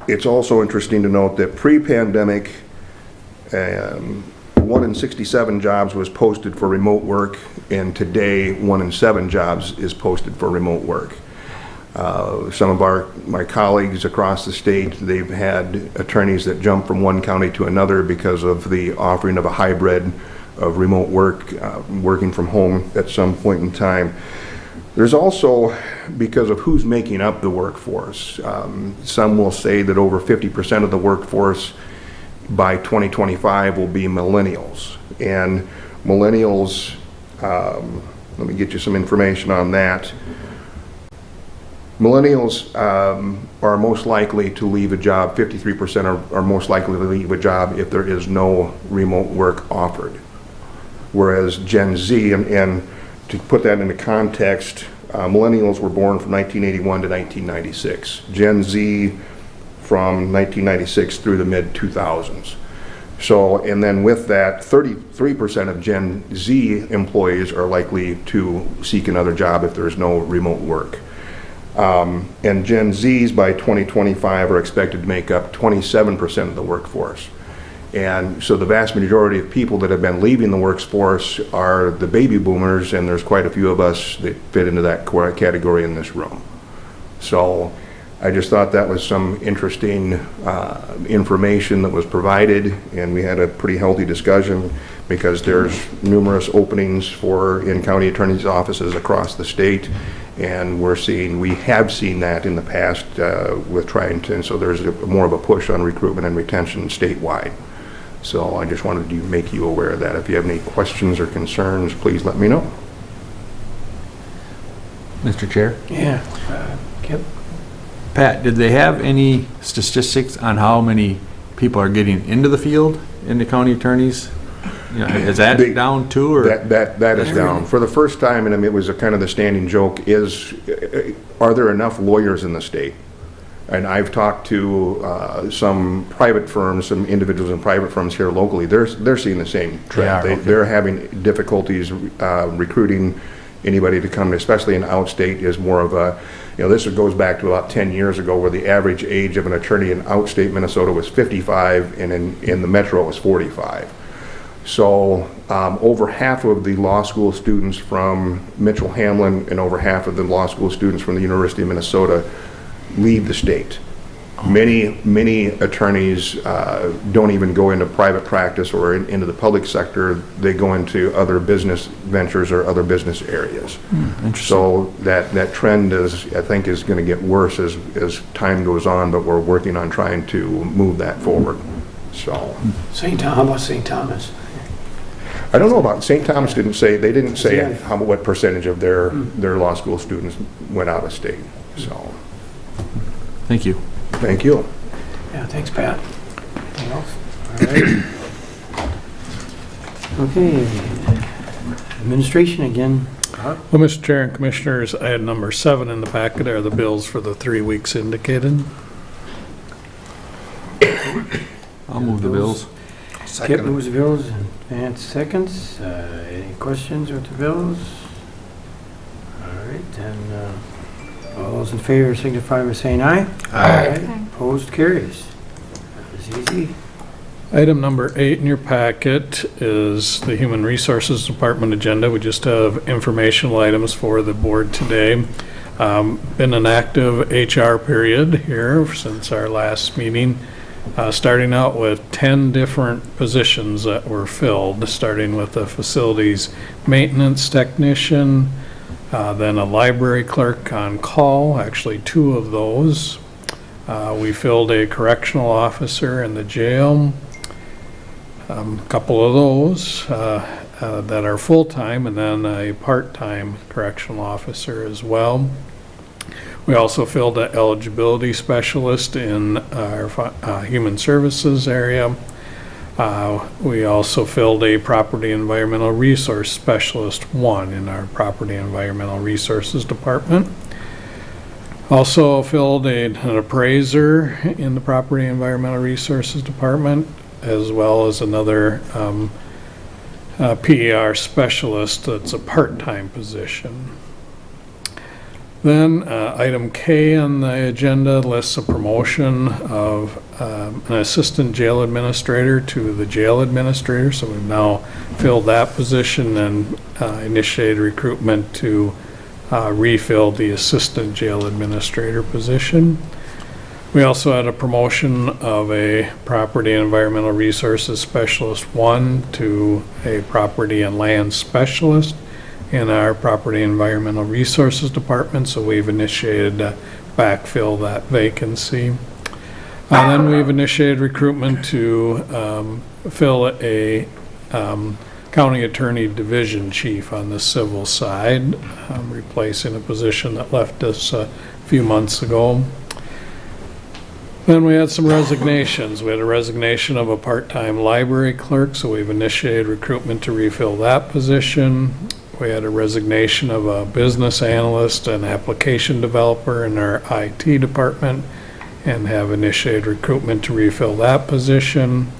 It's also interesting to note that pre-pandemic, 1 in 67 jobs was posted for remote work, and today 1 in 7 jobs is posted for remote work. Some of my colleagues across the state, they've had attorneys that jump from one county to another because of the offering of a hybrid of remote work, working from home at some point in time. There's also, because of who's making up the workforce, some will say that over 50% of the workforce by 2025 will be millennials. And millennials, let me get you some information on that. Millennials are most likely to leave a job, 53% are most likely to leave a job if there is no remote work offered. Whereas Gen Z, and to put that into context, millennials were born from 1981 to 1996. Gen Z from 1996 through the mid-2000s. So, and then with that, 33% of Gen Z employees are likely to seek another job if there's no remote work. And Gen Zs by 2025 are expected to make up 27% of the workforce. And so the vast majority of people that have been leaving the workforce are the baby boomers, and there's quite a few of us that fit into that category in this room. So I just thought that was some interesting information that was provided, and we had a pretty healthy discussion because there's numerous openings in county attorneys' offices across the state, and we have seen that in the past with trying to, and so there's more of a push on recruitment and retention statewide. So I just wanted to make you aware of that. If you have any questions or concerns, please let me know. Mr. Chair? Yeah. Kip? Pat, did they have any statistics on how many people are getting into the field in the county attorneys? You know, is that down too, or? That is down. For the first time, and I mean, it was a kind of the standing joke, are there enough lawyers in the state? And I've talked to some private firms, some individuals in private firms here locally. They're seeing the same trend. They're having difficulties recruiting anybody to come, especially in outstate, is more of a, this goes back to about 10 years ago where the average age of an attorney in outstate Minnesota was 55 and in the metro it was 45. So over half of the law school students from Mitchell-Hamlin and over half of the law school students from the University of Minnesota leave the state. Many attorneys don't even go into private practice or into the public sector. They go into other business ventures or other business areas. So that trend I think is going to get worse as time goes on, but we're working on trying to move that forward. So How about St. Thomas? I don't know about St. Thomas. They didn't say what percentage of their law school students went out of state. So thank you. Thank you. Yeah, thanks, Pat. Anything else? All right. Okay. Administration again. Well, Mr. Chair and Commissioners, I had number 7 in the packet are the bills for the 3 weeks indicated. I'll move the bills. Kip moves the bills and Vance seconds. Any questions with the bills? All right, then all those in favor signify by saying aye. Aye. Opposed, carries. That was easy. Item number 8 in your packet is the Human Resources Department agenda. We just have informational items for the board today. Been an active HR period here since our last meeting. Starting out with 10 different positions that were filled, starting with a facilities maintenance technician, then a library clerk on call, actually 2 of those. We filled a correctional officer in the jail, a couple of those that are full-time, and then a part-time correctional officer as well. We also filled an eligibility specialist in our human services area. We also filled a property environmental resource specialist 1 in our property environmental resources department. Also filled an appraiser in the property environmental resources department, as well as another PER specialist that's a part-time position. Then item K on the agenda lists a promotion of an assistant jail administrator to the jail administrator. So we've now filled that position and initiated recruitment to refill the assistant jail administrator position. We also had a promotion of a property and environmental resources specialist 1 to a property and land specialist in our property environmental resources department, so we've initiated to backfill that vacancy. Then we've initiated recruitment to fill a county attorney division chief on the civil side, replacing a position that left us a few months ago. Then we had some resignations. We had a resignation of a part-time library clerk, so we've initiated recruitment to refill that position. We had a resignation of a business analyst and application developer in our IT department and have initiated recruitment to refill that position.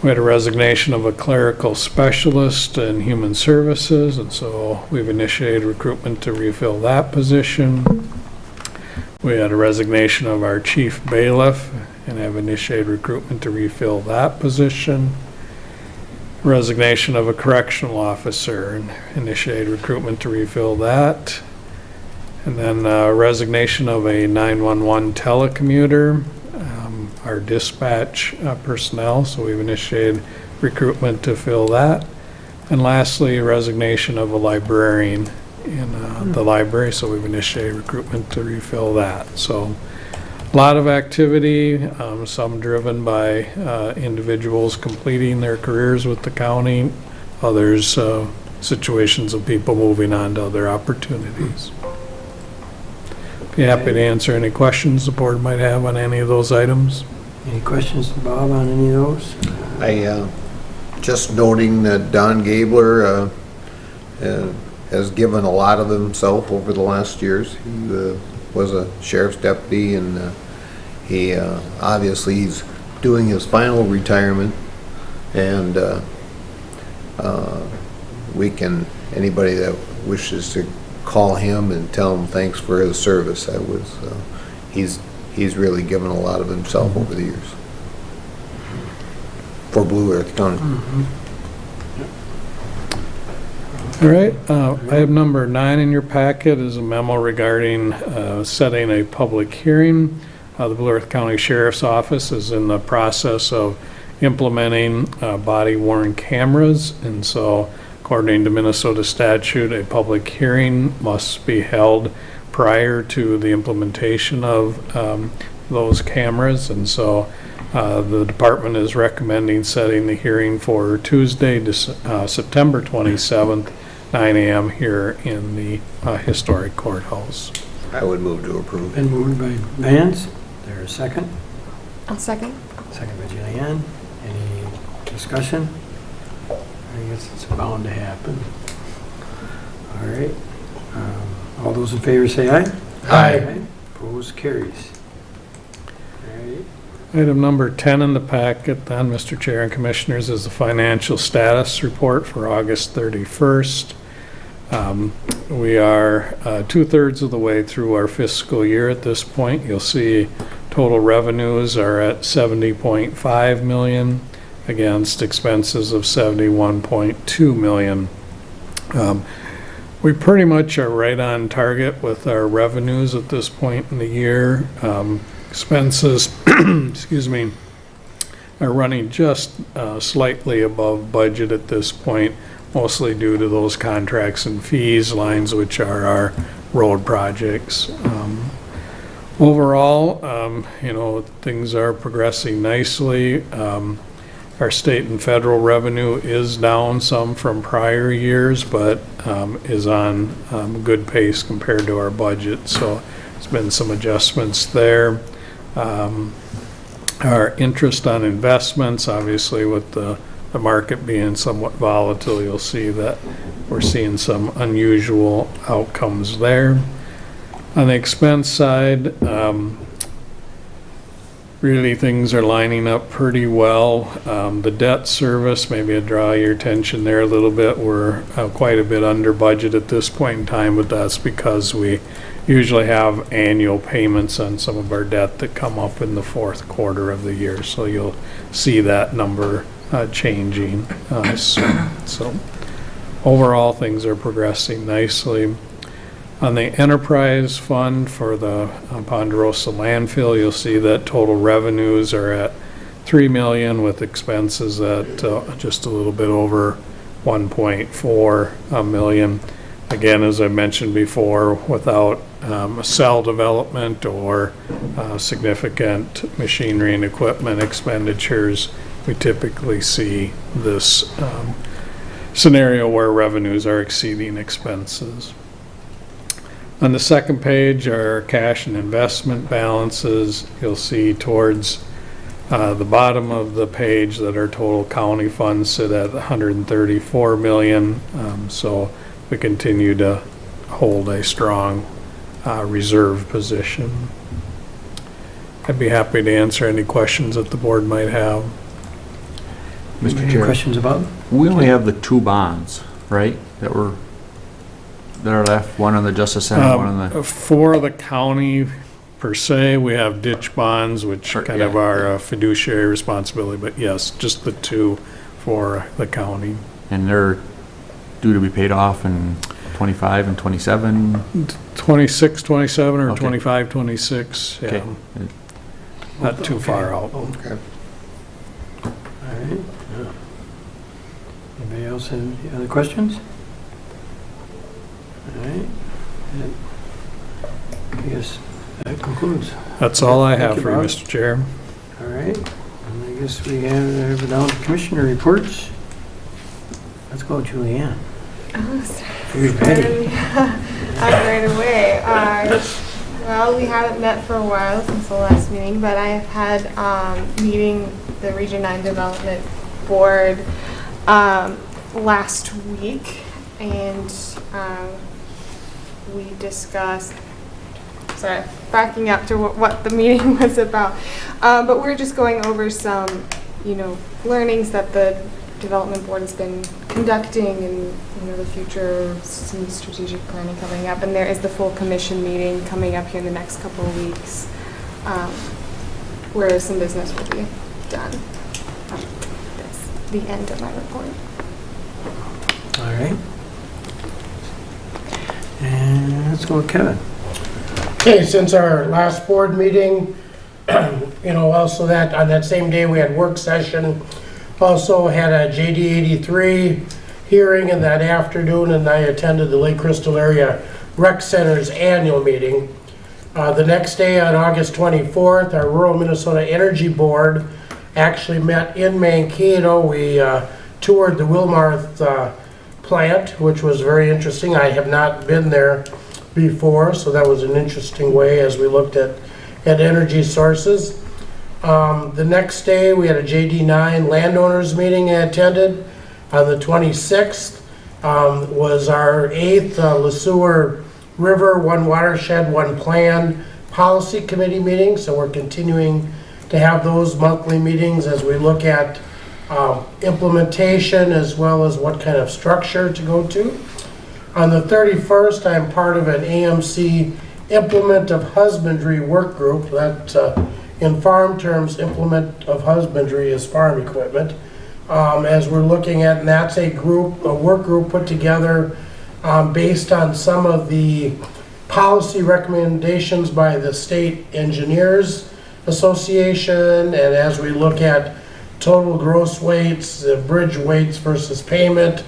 We had a resignation of a clerical specialist in human services, and so we've initiated recruitment to refill that position. We had a resignation of our chief bailiff and have initiated recruitment to refill that position. Resignation of a correctional officer and initiated recruitment to refill that. And then resignation of a 911 telecommuter, our dispatch personnel, so we've initiated recruitment to fill that. And lastly, resignation of a librarian in the library, so we've initiated recruitment to refill that. So a lot of activity, some driven by individuals completing their careers with the county, others situations of people moving on to other opportunities. Be happy to answer any questions the board might have on any of those items. Any questions, Bob, on any of those? Just noting that Don Gabler has given a lot of himself over the last years. He was a sheriff's deputy, and he obviously he's doing his final retirement, and anybody that wishes to call him and tell him thanks for his service. He's really given a lot of himself over the years for Blue Earth County. All right, item number 9 in your packet is a memo regarding setting a public hearing. The Blue Earth County Sheriff's Office is in the process of implementing body-worn cameras, and so according to Minnesota statute, a public hearing must be held prior to the implementation of those cameras, and so the department is recommending setting the hearing for Tuesday, September 27th, 9 a.m. here in the historic courthouse. I would move to approve. Been moved by Vance. There a second? I'll second. Second by Julianne. Any discussion? I guess it's bound to happen. All right. All those in favor say aye. Aye. Opposed, carries. All right. Item number 10 in the packet then, Mr. Chair and Commissioners, is the financial status report for August 31st. We are 2/3 of the way through our fiscal year at this point. You'll see total revenues are at $70.5 million against expenses of $71.2 million. We pretty much are right on target with our revenues at this point in the year. Expenses, excuse me, are running just slightly above budget at this point, mostly due to those contracts and fees lines, which are our road projects. Overall, things are progressing nicely. Our state and federal revenue is down some from prior years, but is on good pace compared to our budget. So there's been some adjustments there. Our interest on investments, obviously with the market being somewhat volatile, you'll see that we're seeing some unusual outcomes there. On the expense side, really things are lining up pretty well. The debt service, maybe I draw your attention there a little bit. We're quite a bit under budget at this point in time, but that's because we usually have annual payments on some of our debt that come up in the fourth quarter of the year. So you'll see that number changing soon. So overall, things are progressing nicely. On the enterprise fund for the Ponderosa landfill, you'll see that total revenues are at $3 million with expenses at just a little bit over $1.4 million. Again, as I mentioned before, without cell development or significant machinery and equipment expenditures, we typically see this scenario where revenues are exceeding expenses. On the second page are cash and investment balances. You'll see towards the bottom of the page that our total county funds sit at $134 million. So we continue to hold a strong reserve position. I'd be happy to answer any questions that the board might have. Mr. Any Chair, questions about? we only have the 2 bonds, right, that are left, one on the Justice Center, one on the... For the county per se, we have ditch bonds, which kind of are a fiduciary responsibility, but yes, just the 2 for the county. And they're due to be paid off in 25 and 27? 26, 27, or Okay. 25, 26, yeah. Okay. Not too far out. Okay. All right. Anybody else have any other questions? All right. And I guess that concludes. That's all I Thank have you, for you, Bob. Mr. Chair. All right. And I guess we have down to commissioner reports. Let's go, Julianne. Oh, sorry. You're ready. Right away. Well, we haven't met for a while since the last meeting, but I have had meeting the Region 9 Development Board last week, and we discussed, sorry, backing up to what the meeting was about, but we're just going over some, learnings that the Development Board has been conducting, and the future, some strategic planning coming up, and there is the full commission meeting coming up here in the next couple of weeks, where some business will be done. That's the end of my report. All right. And let's go with Kevin. Okay, since our last board meeting, also that, on that same day, we had work session. Also had a JD 83 hearing in that afternoon, and I attended the Lake Crystal Area Rec Center's annual meeting. The next day, on August 24th, our Rural Minnesota Energy Board actually met in Mankato. We toured the Wilmarth plant, which was very interesting. I have not been there before, so that was an interesting way as we looked at energy sources. The next day, we had a JD9 landowners meeting I attended. On the 26th was our 8th LeSueur River One Watershed, One Plan Policy Committee meeting. So we're continuing to have those monthly meetings as we look at implementation as well as what kind of structure to go to. On the 31st, I'm part of an AMC Implement of Husbandry work group. That, in farm terms, implement of husbandry is farm equipment. As we're looking at, and that's a work group put together based on some of the policy recommendations by the State Engineers Association, and as we look at total gross weights, bridge weights versus payment,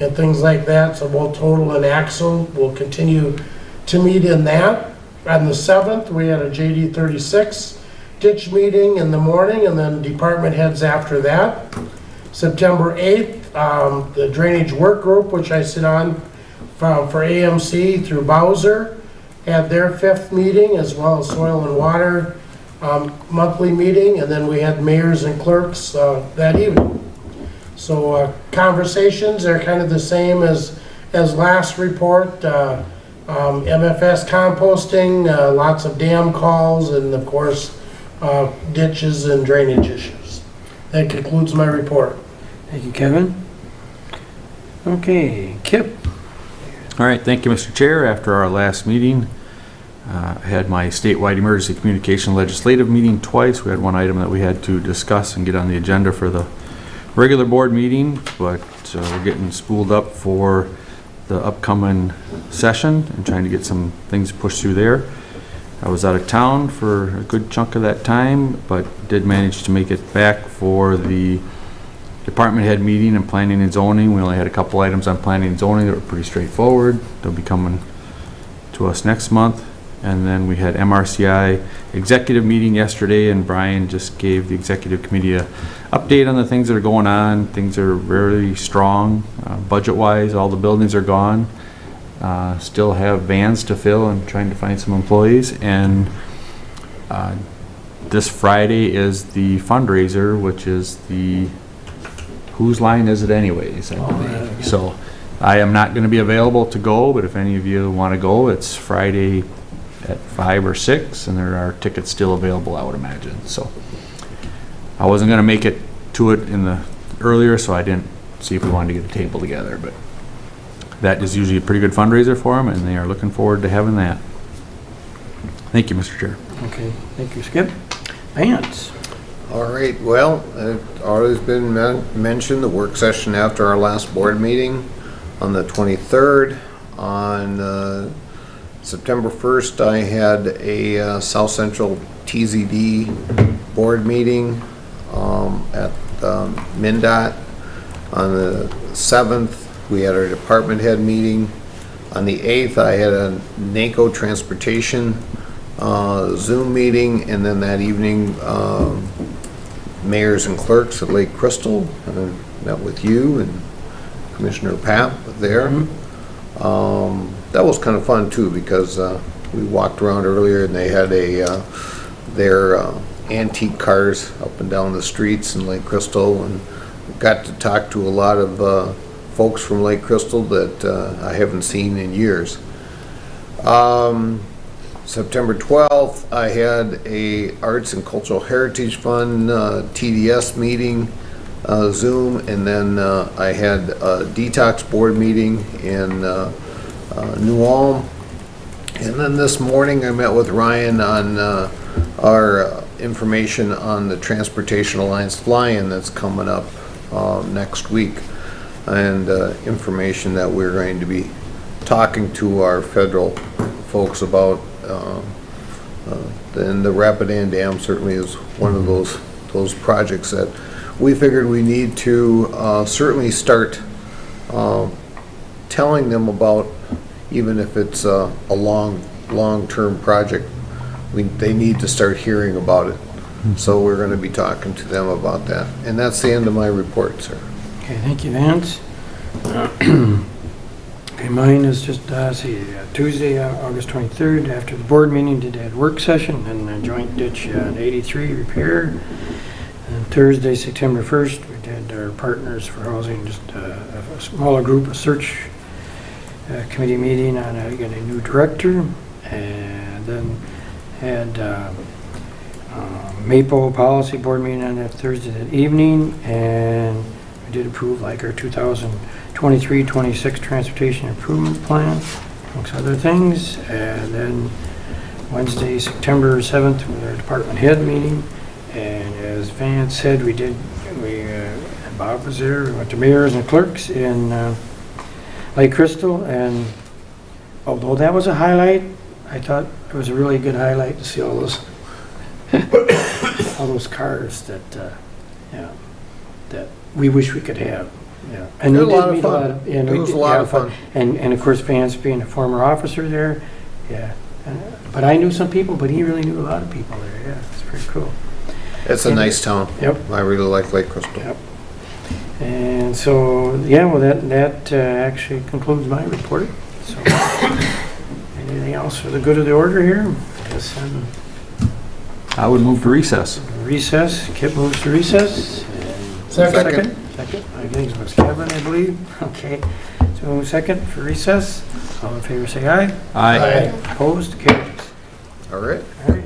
and things like that. So both total and axle will continue to meet in that. On the 7th, we had a JD 36 ditch meeting in the morning, and then department heads after that. September 8th, the drainage work group, which I sit on for AMC through Bowser, had their 5th meeting, as well as soil and water monthly meeting, and then we had mayors and clerks that evening. So conversations are kind of the same as last report. MFS composting, lots of dam calls, and of course ditches and drainage issues. That concludes my report. Thank you, Kevin. Okay, Kip. All right, thank you, Mr. Chair. After our last meeting, I had my statewide emergency communication legislative meeting twice. We had one item that we had to discuss and get on the agenda for the regular board meeting, but we're getting spooled up for the upcoming session and trying to get some things pushed through there. I was out of town for a good chunk of that time, but did manage to make it back for the department head meeting and planning and zoning. We only had a couple items on planning and zoning that were pretty straightforward. They'll be coming to us next month. And then we had MRCI executive meeting yesterday, and Brian just gave the executive committee a update on the things that are going on. Things are very strong. Budget-wise, all the buildings are gone. Still have vans to fill and trying to find some employees. And this Friday is the fundraiser, which is the Whose Line Is It Anyways, I believe. So I am not going to be available to go, but if any of you want to go, it's Friday at 5 or 6, and there are tickets still available, I would imagine. So I wasn't going to make it to it earlier, so I didn't see if we wanted to get a table together, but that is usually a pretty good fundraiser for them, and they are looking forward to having that. Thank you, Mr. Chair. Okay, thank you, Skip. Vance. All right, well, it's already been mentioned, the work session after our last board meeting on the 23rd. On September 1st, I had a South Central TZD board meeting at MnDOT. On the 7th, we had our department head meeting. On the 8th, I had a NACO transportation Zoom meeting, and then that evening, mayors and clerks at Lake Crystal. I met with you and Commissioner Papp there. That was kind of fun too, because we walked around earlier and they had their antique cars up and down the streets in Lake Crystal, and got to talk to a lot of folks from Lake Crystal that I haven't seen in years. September 12th, I had a Arts and Cultural Heritage Fund TDS meeting, Zoom, and then I had a Detox Board meeting in New Ulm. And then this morning I met with Ryan on our information on the Transportation Alliance fly-in that's coming up next week, and information that we're going to be talking to our federal folks about. And the Rapidan Dam certainly is one of those projects that we figured we need to certainly start telling them about, even if it's a long-term project. They need to start hearing about it. So we're going to be talking to them about that. And that's the end of my report, sir. Okay, thank you, Vance. Okay, mine is just, Tuesday, August 23rd, after the board meeting, did that work session and a joint ditch 83 repair. And Thursday, September 1st, we did our Partners for Housing, just a smaller group, a search committee meeting on getting a new director. And then had Maple Policy Board meeting on that Thursday that evening, and we did approve like our 2023-26 Transportation Improvement Plan, amongst other things. And then Wednesday, September 7th, was our department head meeting, and as Vance said, Bob was there, we went to mayors and clerks in Lake Crystal, and although that was a highlight, I thought it was a really good highlight to see all those all those cars that that we wish we could have. Yeah, and It was we a lot did of meet fun. and It we was a did- lot yeah, of fun. And of course, Vance being a former officer there, yeah. But I knew some people, but he really knew a lot of people there. Yeah, it's pretty cool. It's a nice town. Yep. I really like Lake Crystal. Yep. And so, yeah, well, that actually concludes my report. So, anything else for the good of the order here? Yes, I would move to recess. recess. Kip moves to recess. And Second. Second. I think it was Kevin, I believe. Okay. So second for recess. All in favor, say aye. Aye. Opposed? Carries. All right. All right.